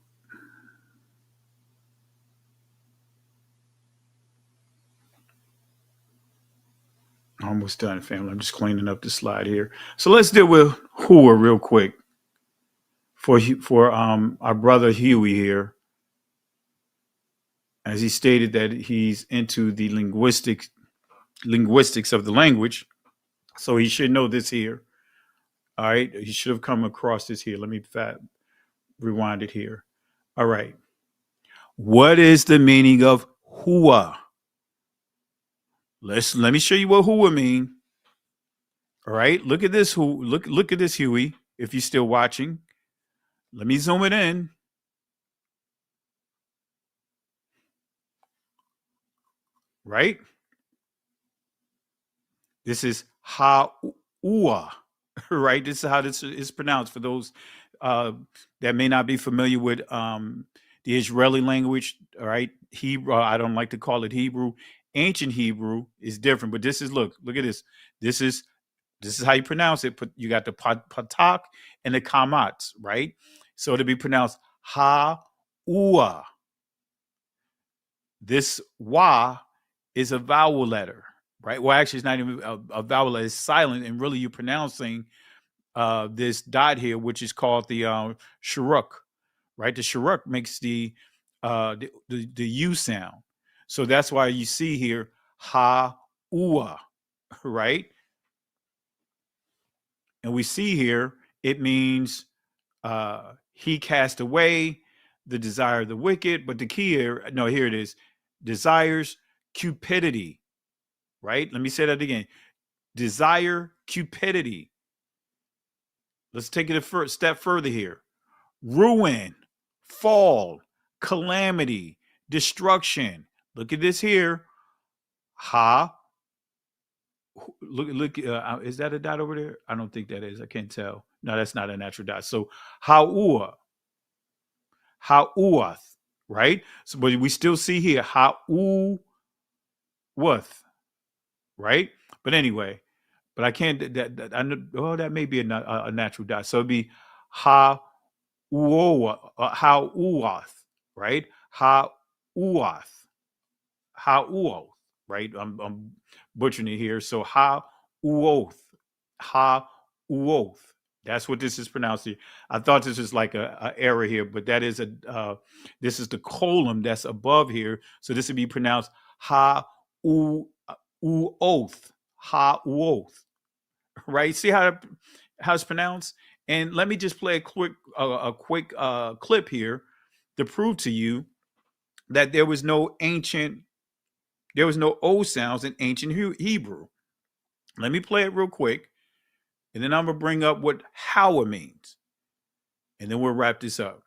Almost done, family. I'm just cleaning up the slide here. So let's deal with Hua real quick for our brother Huey here, as he stated that he's into the linguistics of the language. So he should know this here. All right. He should have come across this here. Let me rewind it here. All right. What is the meaning of Hua? Let me show you what Hua mean. All right. Look at this. Look at this, Huey. If you're still watching, let me zoom it in. Right. This is Ha-ua. Right. This is how this is pronounced for those that may not be familiar with the Israeli language. All right. Hebrew. I don't like to call it Hebrew. Ancient Hebrew is different, but this is look at this. This is how you pronounce it. You got the patak and the kamats, right? So to be pronounced ha-ua. This wa is a vowel letter, right? Well, actually, it's not even a vowel letter. It's silent, and really you're pronouncing this dot here, which is called the sharuk, right? The sharuk makes the U sound. So that's why you see here ha-ua, right? And we see here it means he cast away the desire of the wicked. But the key here, no, here it is, desires cupidity, right? Let me say that again. Desire cupidity. Let's take it a step further here. Ruin, fall, calamity, destruction. Look at this here. Look. Is that a dot over there? I don't think that is. I can't tell. No, that's not a natural dot. So hauath, right? So, but we still see here Ha'u Wuth, right? But anyway, but I can't. I know. Oh, that may be a natural dot. So it'd be Ha'uoth, right? Ha'uoth, Ha'uoth, right? I'm butchering it here. So Ha'uoth, Ha'uoth. That's what this is pronounced here. I thought this was like a error here, but that is this is the colon that's above here. So this would be pronounced Ha'uoth, Ha'uoth, right? See how it's pronounced? And let me just play a quick clip here to prove to you that there was no O sounds in ancient Hebrew. Let me play it real quick, and then I'm gonna bring up what Hawa means, and then we'll wrap this up.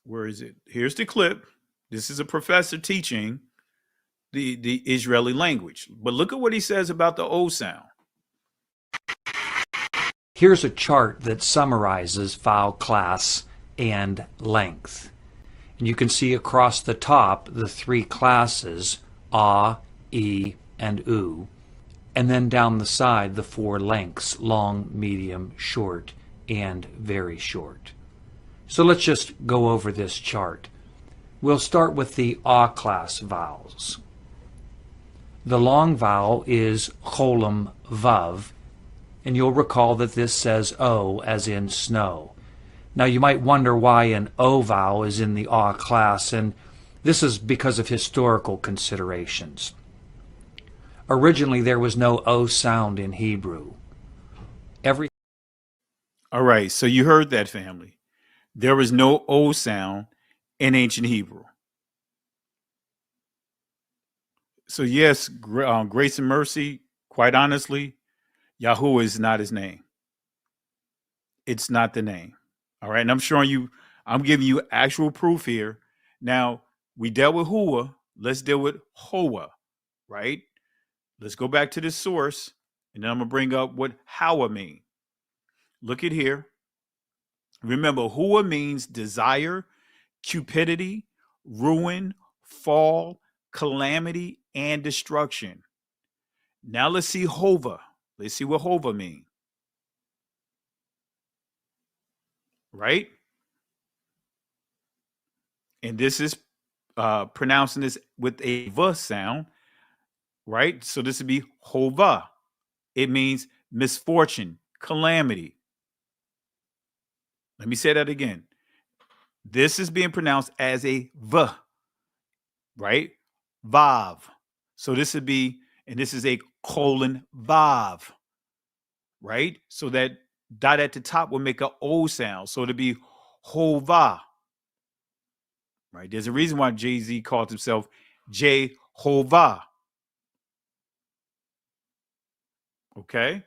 Where is it? Here's the clip. This is a professor teaching the Israeli language. But look at what he says about the O sound. Here's a chart that summarizes vowel class and length. And you can see across the top the three classes, A, E, and U. And then down the side the four lengths, long, medium, short, and very short. So let's just go over this chart. We'll start with the A class vowels. The long vowel is cholam vav, and you'll recall that this says O as in snow. Now you might wonder why an O vowel is in the A class, and this is because of historical considerations. Originally there was no O sound in Hebrew. All right, so you heard that, family. There was no O sound in ancient Hebrew. So yes, grace and mercy, quite honestly, Yahuwah is not his name. It's not the name. All right, and I'm giving you actual proof here. Now, we dealt with Hua, let's deal with Hoa, right? Let's go back to the source, and then I'm going to bring up what Hawa mean. Look at here. Remember, Hua means desire, cupidity, ruin, fall, calamity, and destruction. Now let's see Hova. Let's see what Hova mean. Right? And this is pronouncing this with a V sound, right? So this would be Hova. It means misfortune, calamity. Let me say that again. This is being pronounced as a V, right? Vav. So this would be, and this is a colon Vav, right? So that dot at the top will make an O sound. So it'd be Hova, right? There's a reason why Jay-Z calls himself Jehovah. Okay?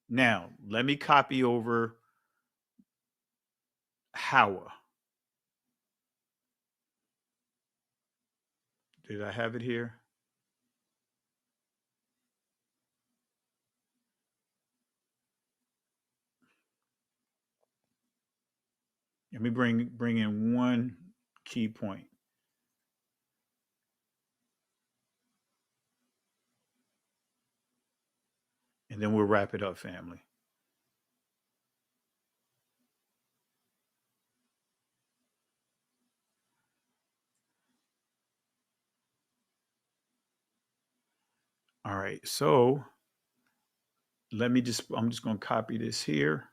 Now, let me copy over Hawa. Did I have it here? Let me bring in one key point. And then we'll wrap it up, family. All right, so I'm just going to copy this here.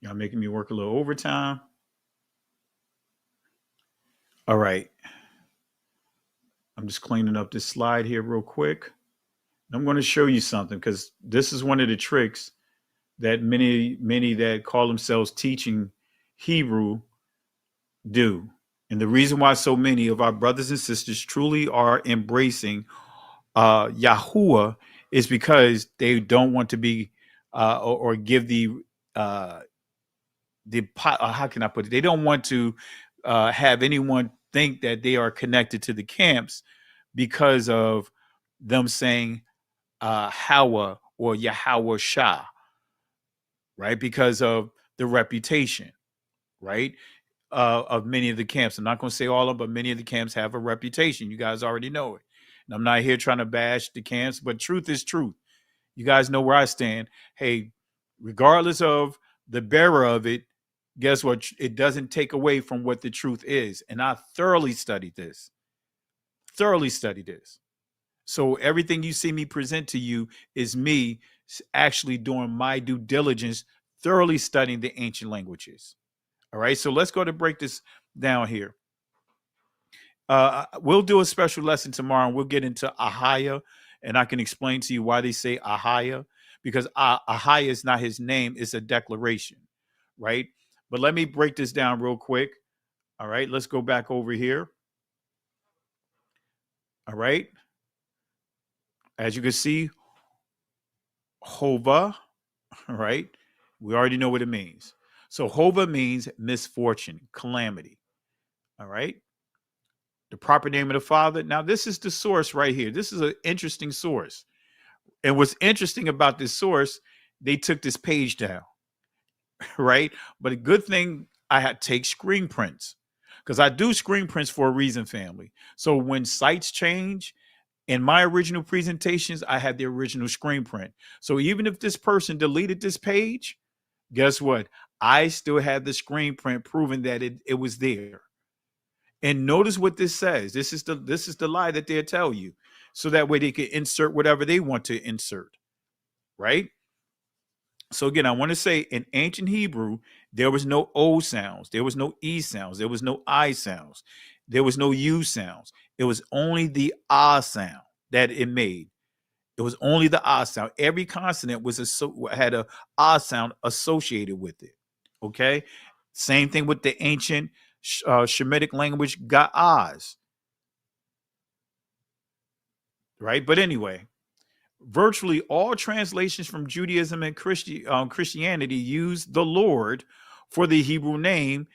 Y'all making me work a little overtime. All right. I'm just cleaning up this slide here real quick. I'm going to show you something because this is one of the tricks that many that call themselves teaching Hebrew do. And the reason why so many of our brothers and sisters truly are embracing Yahuwah is because they don't want to be or give the how can I put it? They don't want to have anyone think that they are connected to the camps because of them saying Hawa or Yahweh Shah, right? Because of the reputation, right? Of many of the camps. I'm not going to say all of them, but many of the camps have a reputation. You guys already know it. And I'm not here trying to bash the camps, but truth is truth. You guys know where I stand. Hey, regardless of the bearer of it, guess what? It doesn't take away from what the truth is. And I thoroughly studied this. So everything you see me present to you is me actually doing my due diligence, thoroughly studying the ancient languages. All right, so let's go to break this down here. We'll do a special lesson tomorrow, and we'll get into Ahaya, and I can explain to you why they say Ahaya, because Ahaya is not his name, it's a declaration, right? But let me break this down real quick. All right, let's go back over here. All right. As you can see, Hova, all right, we already know what it means. So Hova means misfortune, calamity. All right. The proper name of the Father. Now, this is the source right here. This is an interesting source. And what's interesting about this source, they took this page down, right? But a good thing I had to take screen prints, because I do screen prints for a reason, family. So when sites change, in my original presentations, I had the original screen print. So even if this person deleted this page, guess what? I still had the screen print proving that it was there. And notice what this says. This is the lie that they'll tell you. So that way they can insert whatever they want to insert. Right? So again, I want to say in ancient Hebrew, there was no O sounds. There was no E sounds. There was no I sounds. There was no U sounds. It was only the ah sound that it made. It was only the ah sound. Every consonant had a ah sound associated with it. Okay? Same thing with the ancient Shemitic language, Ga'az. Right? But anyway, virtually all translations from Judaism and Christianity use the Lord for the Hebrew name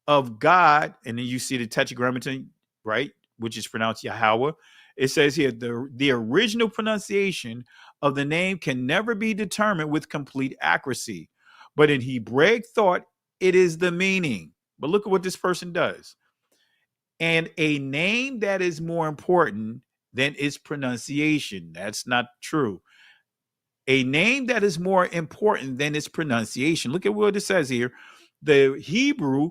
of God. And then you see the Tetragrammaton, right? Which is pronounced Yahweh. It says here, the original pronunciation of the name can never be determined with complete accuracy. But in Hebraic thought, it is the meaning. But look at what this person does. And a name that is more important than its pronunciation. That's not true. A name that is more important than its pronunciation. Look at what it says here. The Hebrew,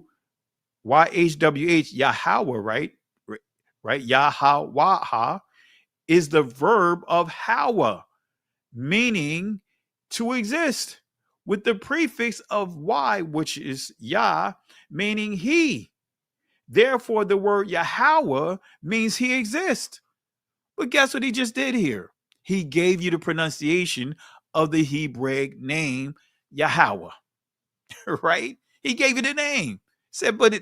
YHWH, Yahweh, right? Right? Yahweh is the verb of Hawa, meaning to exist, with the prefix of Y, which is Yah, meaning he. Therefore, the word Yahweh means he exists. But guess what he just did here? He gave you the pronunciation of the Hebraic name Yahweh, right? He gave you the name. Said, but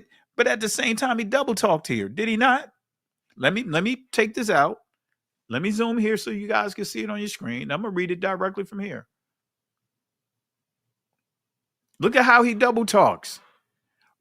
at the same time, he double talked here, did he not? Let me take this out. Let me zoom here so you guys can see it on your screen. I'm gonna read it directly from here. Look at how he double talks.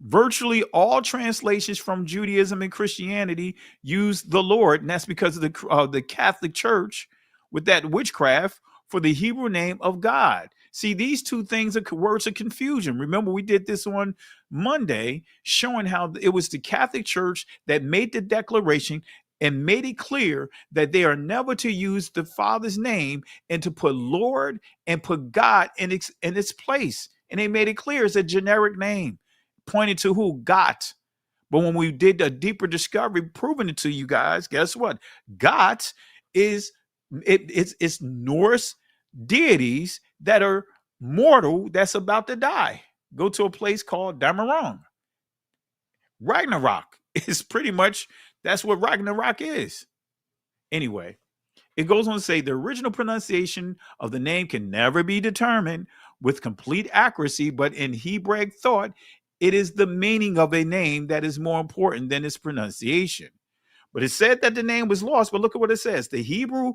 Virtually all translations from Judaism and Christianity use the Lord, and that's because of the Catholic Church with that witchcraft for the Hebrew name of God. See, these two things are words of confusion. Remember, we did this on Monday, showing how it was the Catholic Church that made the declaration and made it clear that they are never to use the Father's name and to put Lord and put God in its place. And they made it clear it's a generic name, pointing to who? God. But when we did a deeper discovery, proving it to you guys, guess what? God is it's Norse deities that are mortal, that's about to die. Go to a place called Damarang. Ragnarok is pretty much, that's what Ragnarok is. Anyway, it goes on to say the original pronunciation of the name can never be determined with complete accuracy, but in Hebraic thought, it is the meaning of a name that is more important than its pronunciation. But it said that the name was lost, but look at what it says. The Hebrew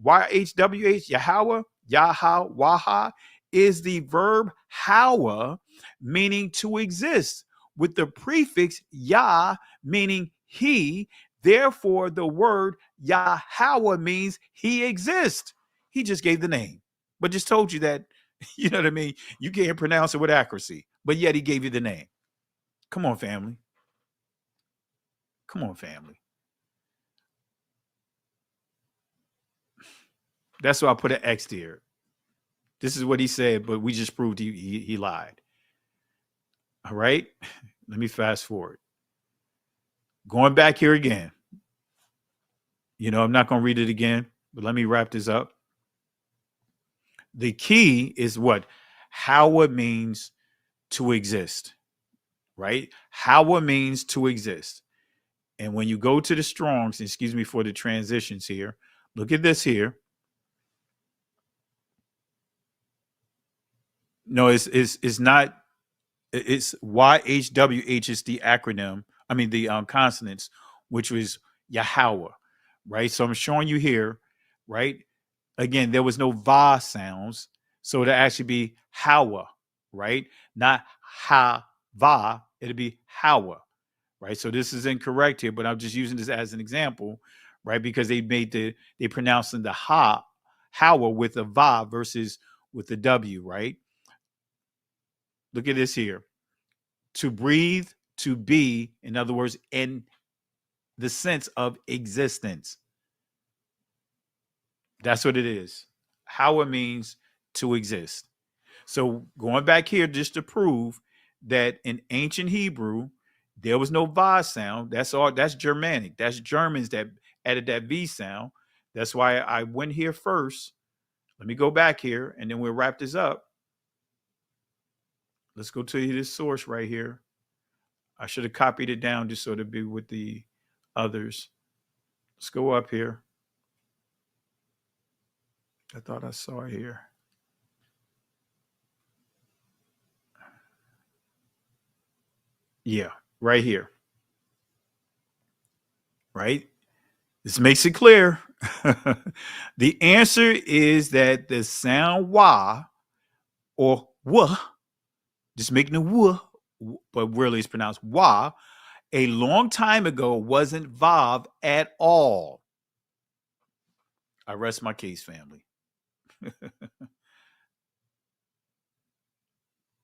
YHWH, Yahweh, Yahweh, is the verb Hawa, meaning to exist, with the prefix Yah, meaning he. Therefore, the word Yahweh means he exists. He just gave the name, but just told you that, you know what I mean? You can't pronounce it with accuracy, but yet he gave you the name. Come on, family. Come on, family. That's why I put an X there. This is what he said, but we just proved he lied. All right. Let me fast forward. Going back here again. You know, I'm not going to read it again, but let me wrap this up. The key is what? How it means to exist, right? How it means to exist. And when you go to the Strongs, excuse me for the transitions here, look at this here. No, it's not. It's YHWH is the acronym. I mean the consonants, which was Yahweh, right? So I'm showing you here, right? Again, there was no va sounds, so it'll actually be Hawa, right? Not ha va. It'll be Hawa, right? So this is incorrect here, but I'm just using this as an example, right? Because they pronouncing the Hawa with a va versus with the W, right? Look at this here. To breathe, to be, in other words, in the sense of existence. That's what it is. How it means to exist. So going back here just to prove that in ancient Hebrew, there was no va sound. That's all. That's Germanic. That's Germans that added that V sound. That's why I went here first. Let me go back here and then we'll wrap this up. Let's go to this source right here. I should have copied it down just so to be with the others. Let's go up here. I thought I saw it here. Yeah, right here. Right? This makes it clear. The answer is that the sound wa or wa, just making a wa, but really it's pronounced wa, a long time ago wasn't vav at all. I rest my case, family.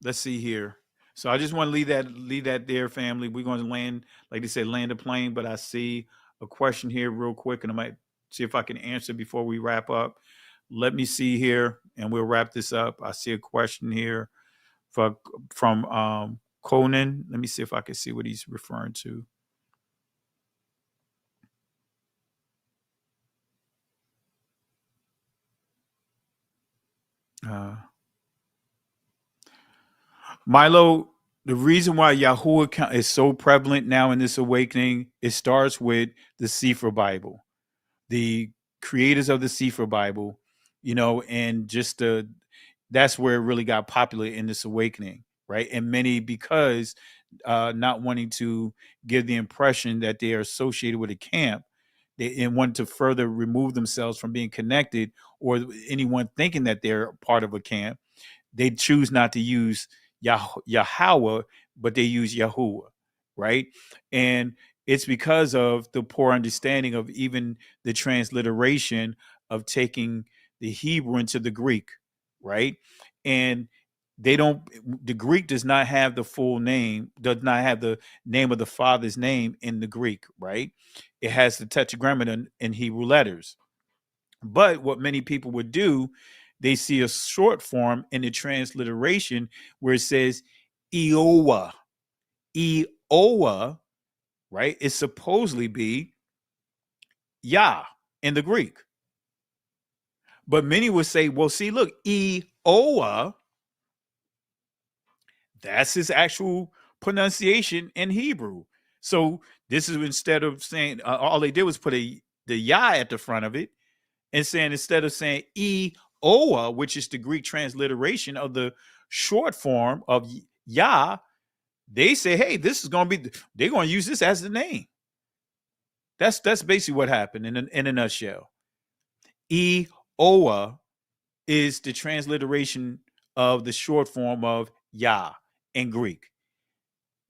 Let's see here. So I just want to leave that there, family. We're going to land, like they said, land a plane, but I see a question here real quick, and I might see if I can answer before we wrap up. Let me see here, and we'll wrap this up. I see a question here from Conan. Let me see if I can see what he's referring to. Milo, the reason why Yahuwah is so prevalent now in this awakening, it starts with the Sefer Bible, the creators of the Sefer Bible, you know, and just that's where it really got popular in this awakening, right? And many, because not wanting to give the impression that they are associated with a camp, and want to further remove themselves from being connected or anyone thinking that they're part of a camp, they choose not to use Yahweh, but they use Yahuwah, right? And it's because of the poor understanding of even the transliteration of taking the Hebrew into the Greek, right? And the Greek does not have the full name, does not have the name of the Father's name in the Greek, right? It has the tetragrammaton in Hebrew letters. But what many people would do, they see a short form in the transliteration where it says Eowa. Eowa, right? It supposedly be Yah in the Greek. But many would say, well, see, look, Eowa, that's his actual pronunciation in Hebrew. So this is instead of saying, all they did was put the Yah at the front of it and saying, instead of saying Eowa, which is the Greek transliteration of the short form of Yah, they say, hey, this is going to be, they're going to use this as the name. That's basically what happened in a nutshell. Eowa is the transliteration of the short form of Yah in Greek.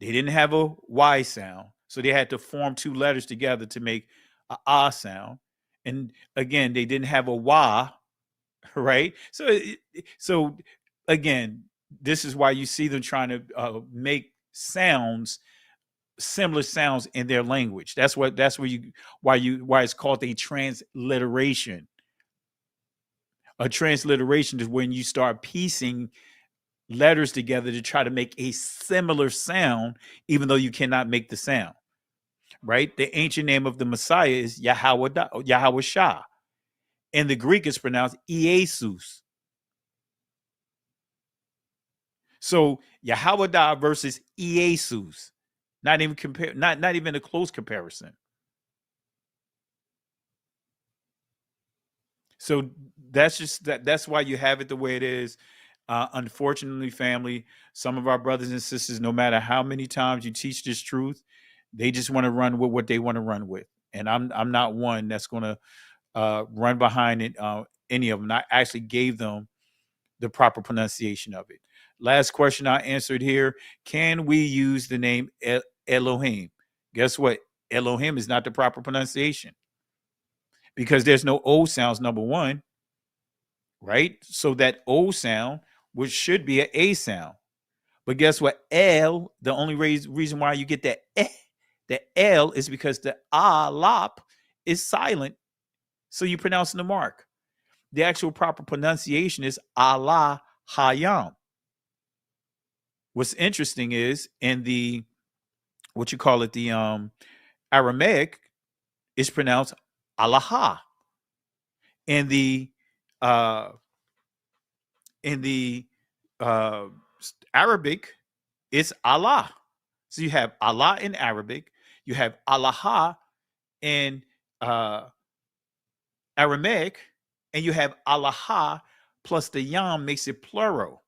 They didn't have a Y sound, so they had to form two letters together to make a ah sound. And again, they didn't have a wa, right? So again, this is why you see them trying to make sounds, similar sounds in their language. That's why it's called a transliteration. A transliteration is when you start piecing letters together to try to make a similar sound, even though you cannot make the sound. Right? The ancient name of the Messiah is Yahweh Shah. In the Greek, it's pronounced Iesus. So Yahweh versus Iesus. Not even a close comparison. So that's why you have it the way it is. Unfortunately, family, some of our brothers and sisters, no matter how many times you teach this truth, they just want to run with what they want to run with. And I'm not one that's going to run behind it, any of them. I actually gave them the proper pronunciation of it. Last question I answered here: can we use the name Elohim? Guess what? Elohim is not the proper pronunciation because there's no O sounds. Number one, right? So that O sound, which should be an A sound. But guess what? L, the only reason why you get that the L is because the lop is silent. So you pronounce the mark. The actual proper pronunciation is Allah Hayam. What's interesting is in the Aramaic, it's pronounced Allah. In the Arabic, it's Allah. So you have Allah in Arabic, you have Allah in Aramaic, and you have Allah plus the yam makes it plural.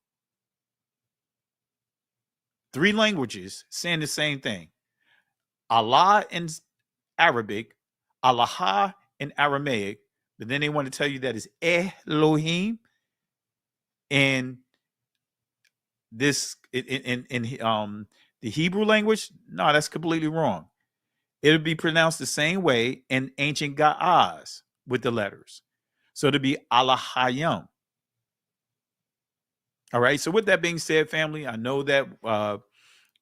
3 languages saying the same thing. Allah in Arabic, Allah in Aramaic, but then they want to tell you that it's Elohim. And this in the Hebrew language, no, that's completely wrong. It would be pronounced the same way in ancient Ga'az with the letters. So it'd be Alahayim. All right. So with that being said, family, I know that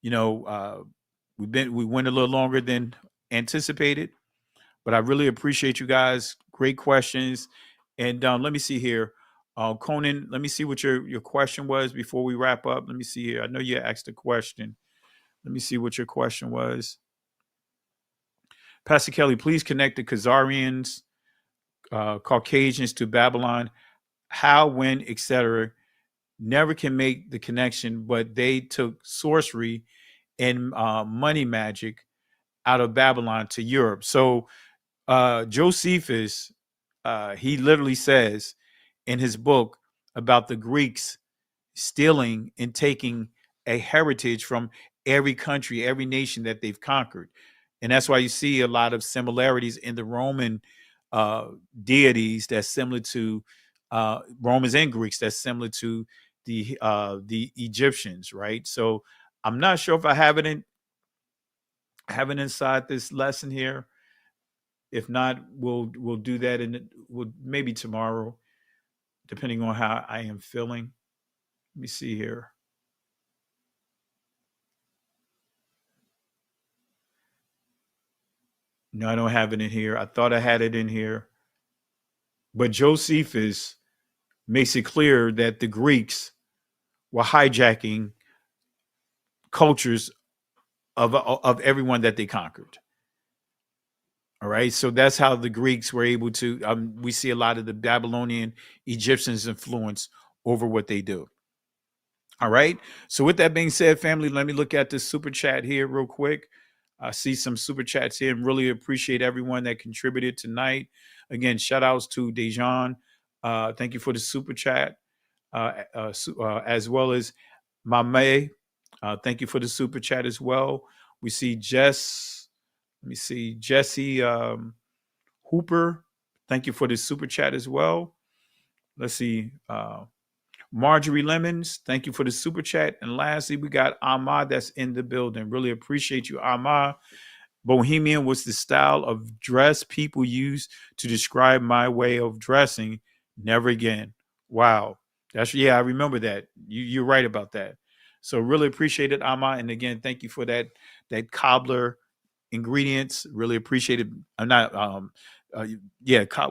we went a little longer than anticipated, but I really appreciate you guys. Great questions. And let me see here. Conan, let me see what your question was before we wrap up. Let me see here. I know you asked a question. Let me see what your question was. Pastor Kelly, please connect the Khazarians, Caucasians to Babylon. How, when, etc. Never can make the connection, but they took sorcery and money magic out of Babylon to Europe. So Josephus, he literally says in his book about the Greeks stealing and taking a heritage from every country, every nation that they've conquered. And that's why you see a lot of similarities in the Roman deities that's similar to Romans and Greeks that's similar to the Egyptians, right? So I'm not sure if I have it inside this lesson here. If not, we'll do that we'll maybe tomorrow, depending on how I am feeling. Let me see here. No, I don't have it in here. I thought I had it in here. But Josephus makes it clear that the Greeks were hijacking cultures of everyone that they conquered. All right. So that's how the Greeks were able to, we see a lot of the Babylonian Egyptians influence over what they do. All right. So with that being said, family, let me look at this super chat here real quick. I see some super chats here and really appreciate everyone that contributed tonight. Again, shout outs to Dejan. Thank you for the super chat, as well as Mame. Thank you for the super chat as well. We see Jesse Hooper. Thank you for the super chat as well. Let's see. Marjorie Lemons, thank you for the super chat. And lastly, we got Ahmad that's in the building. Really appreciate you, Ahmad. Bohemian was the style of dress people used to describe my way of dressing. Never again. Wow. I remember that. You're right about that. So really appreciate it, Ama. And again, thank you for that cobbler ingredients. Really appreciate it. I'm not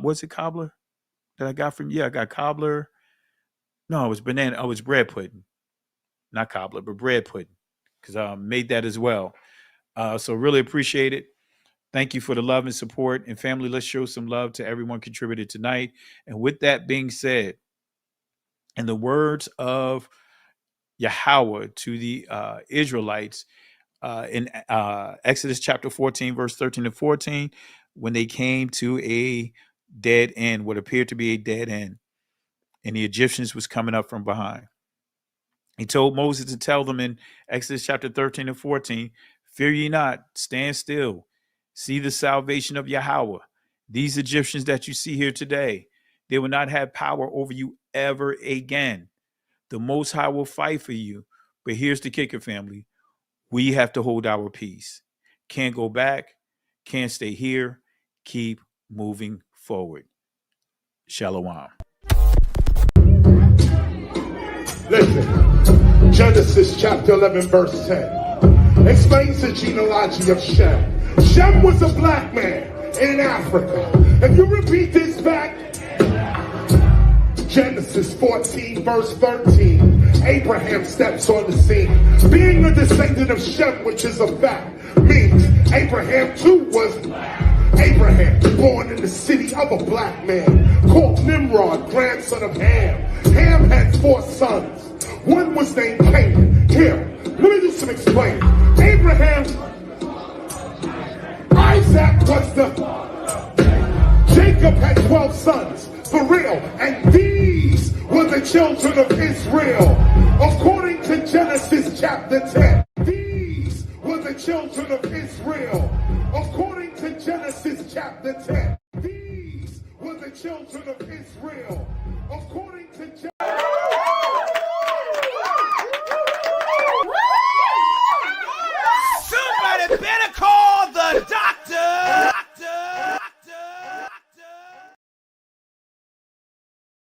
what's it, cobbler that I got from you? I got cobbler. No, it was banana. Oh, it was bread pudding. Not cobbler, but bread pudding. Because I made that as well. So really appreciate it. Thank you for the love and support. And family, let's show some love to everyone contributed tonight. And with that being said, in the words of Yahweh to the Israelites in Exodus chapter 14, verse 13 to 14, when they came to a dead end, what appeared to be a dead end, and the Egyptians was coming up from behind. He told Moses to tell them in Exodus chapter 13 and 14, fear ye not, stand still, see the salvation of Yahweh. These Egyptians that you see here today, they will not have power over you ever again. The Most High will fight for you. But here's the kicker, family. We have to hold our peace. Can't go back, can't stay here, keep moving forward. Shalom. Listen, Genesis chapter 11, verse 10 explains the genealogy of Shem. Shem was a black man in Africa. If you repeat this back, Genesis 14, verse 13, Abraham steps on the scene. Being a descendant of Shem, which is a fact, means Abraham too was black. Abraham, born in the city of a black man, called Nimrod, grandson of Ham. Ham had 4 sons. One was named Canaan. Here, let me do some explaining. Abraham, Isaac was the... Jacob had 12 sons, for real, and these were the children of Israel. According to Genesis chapter 10, these were the children of Israel. According to Genesis chapter 10, these were the children of Israel. According to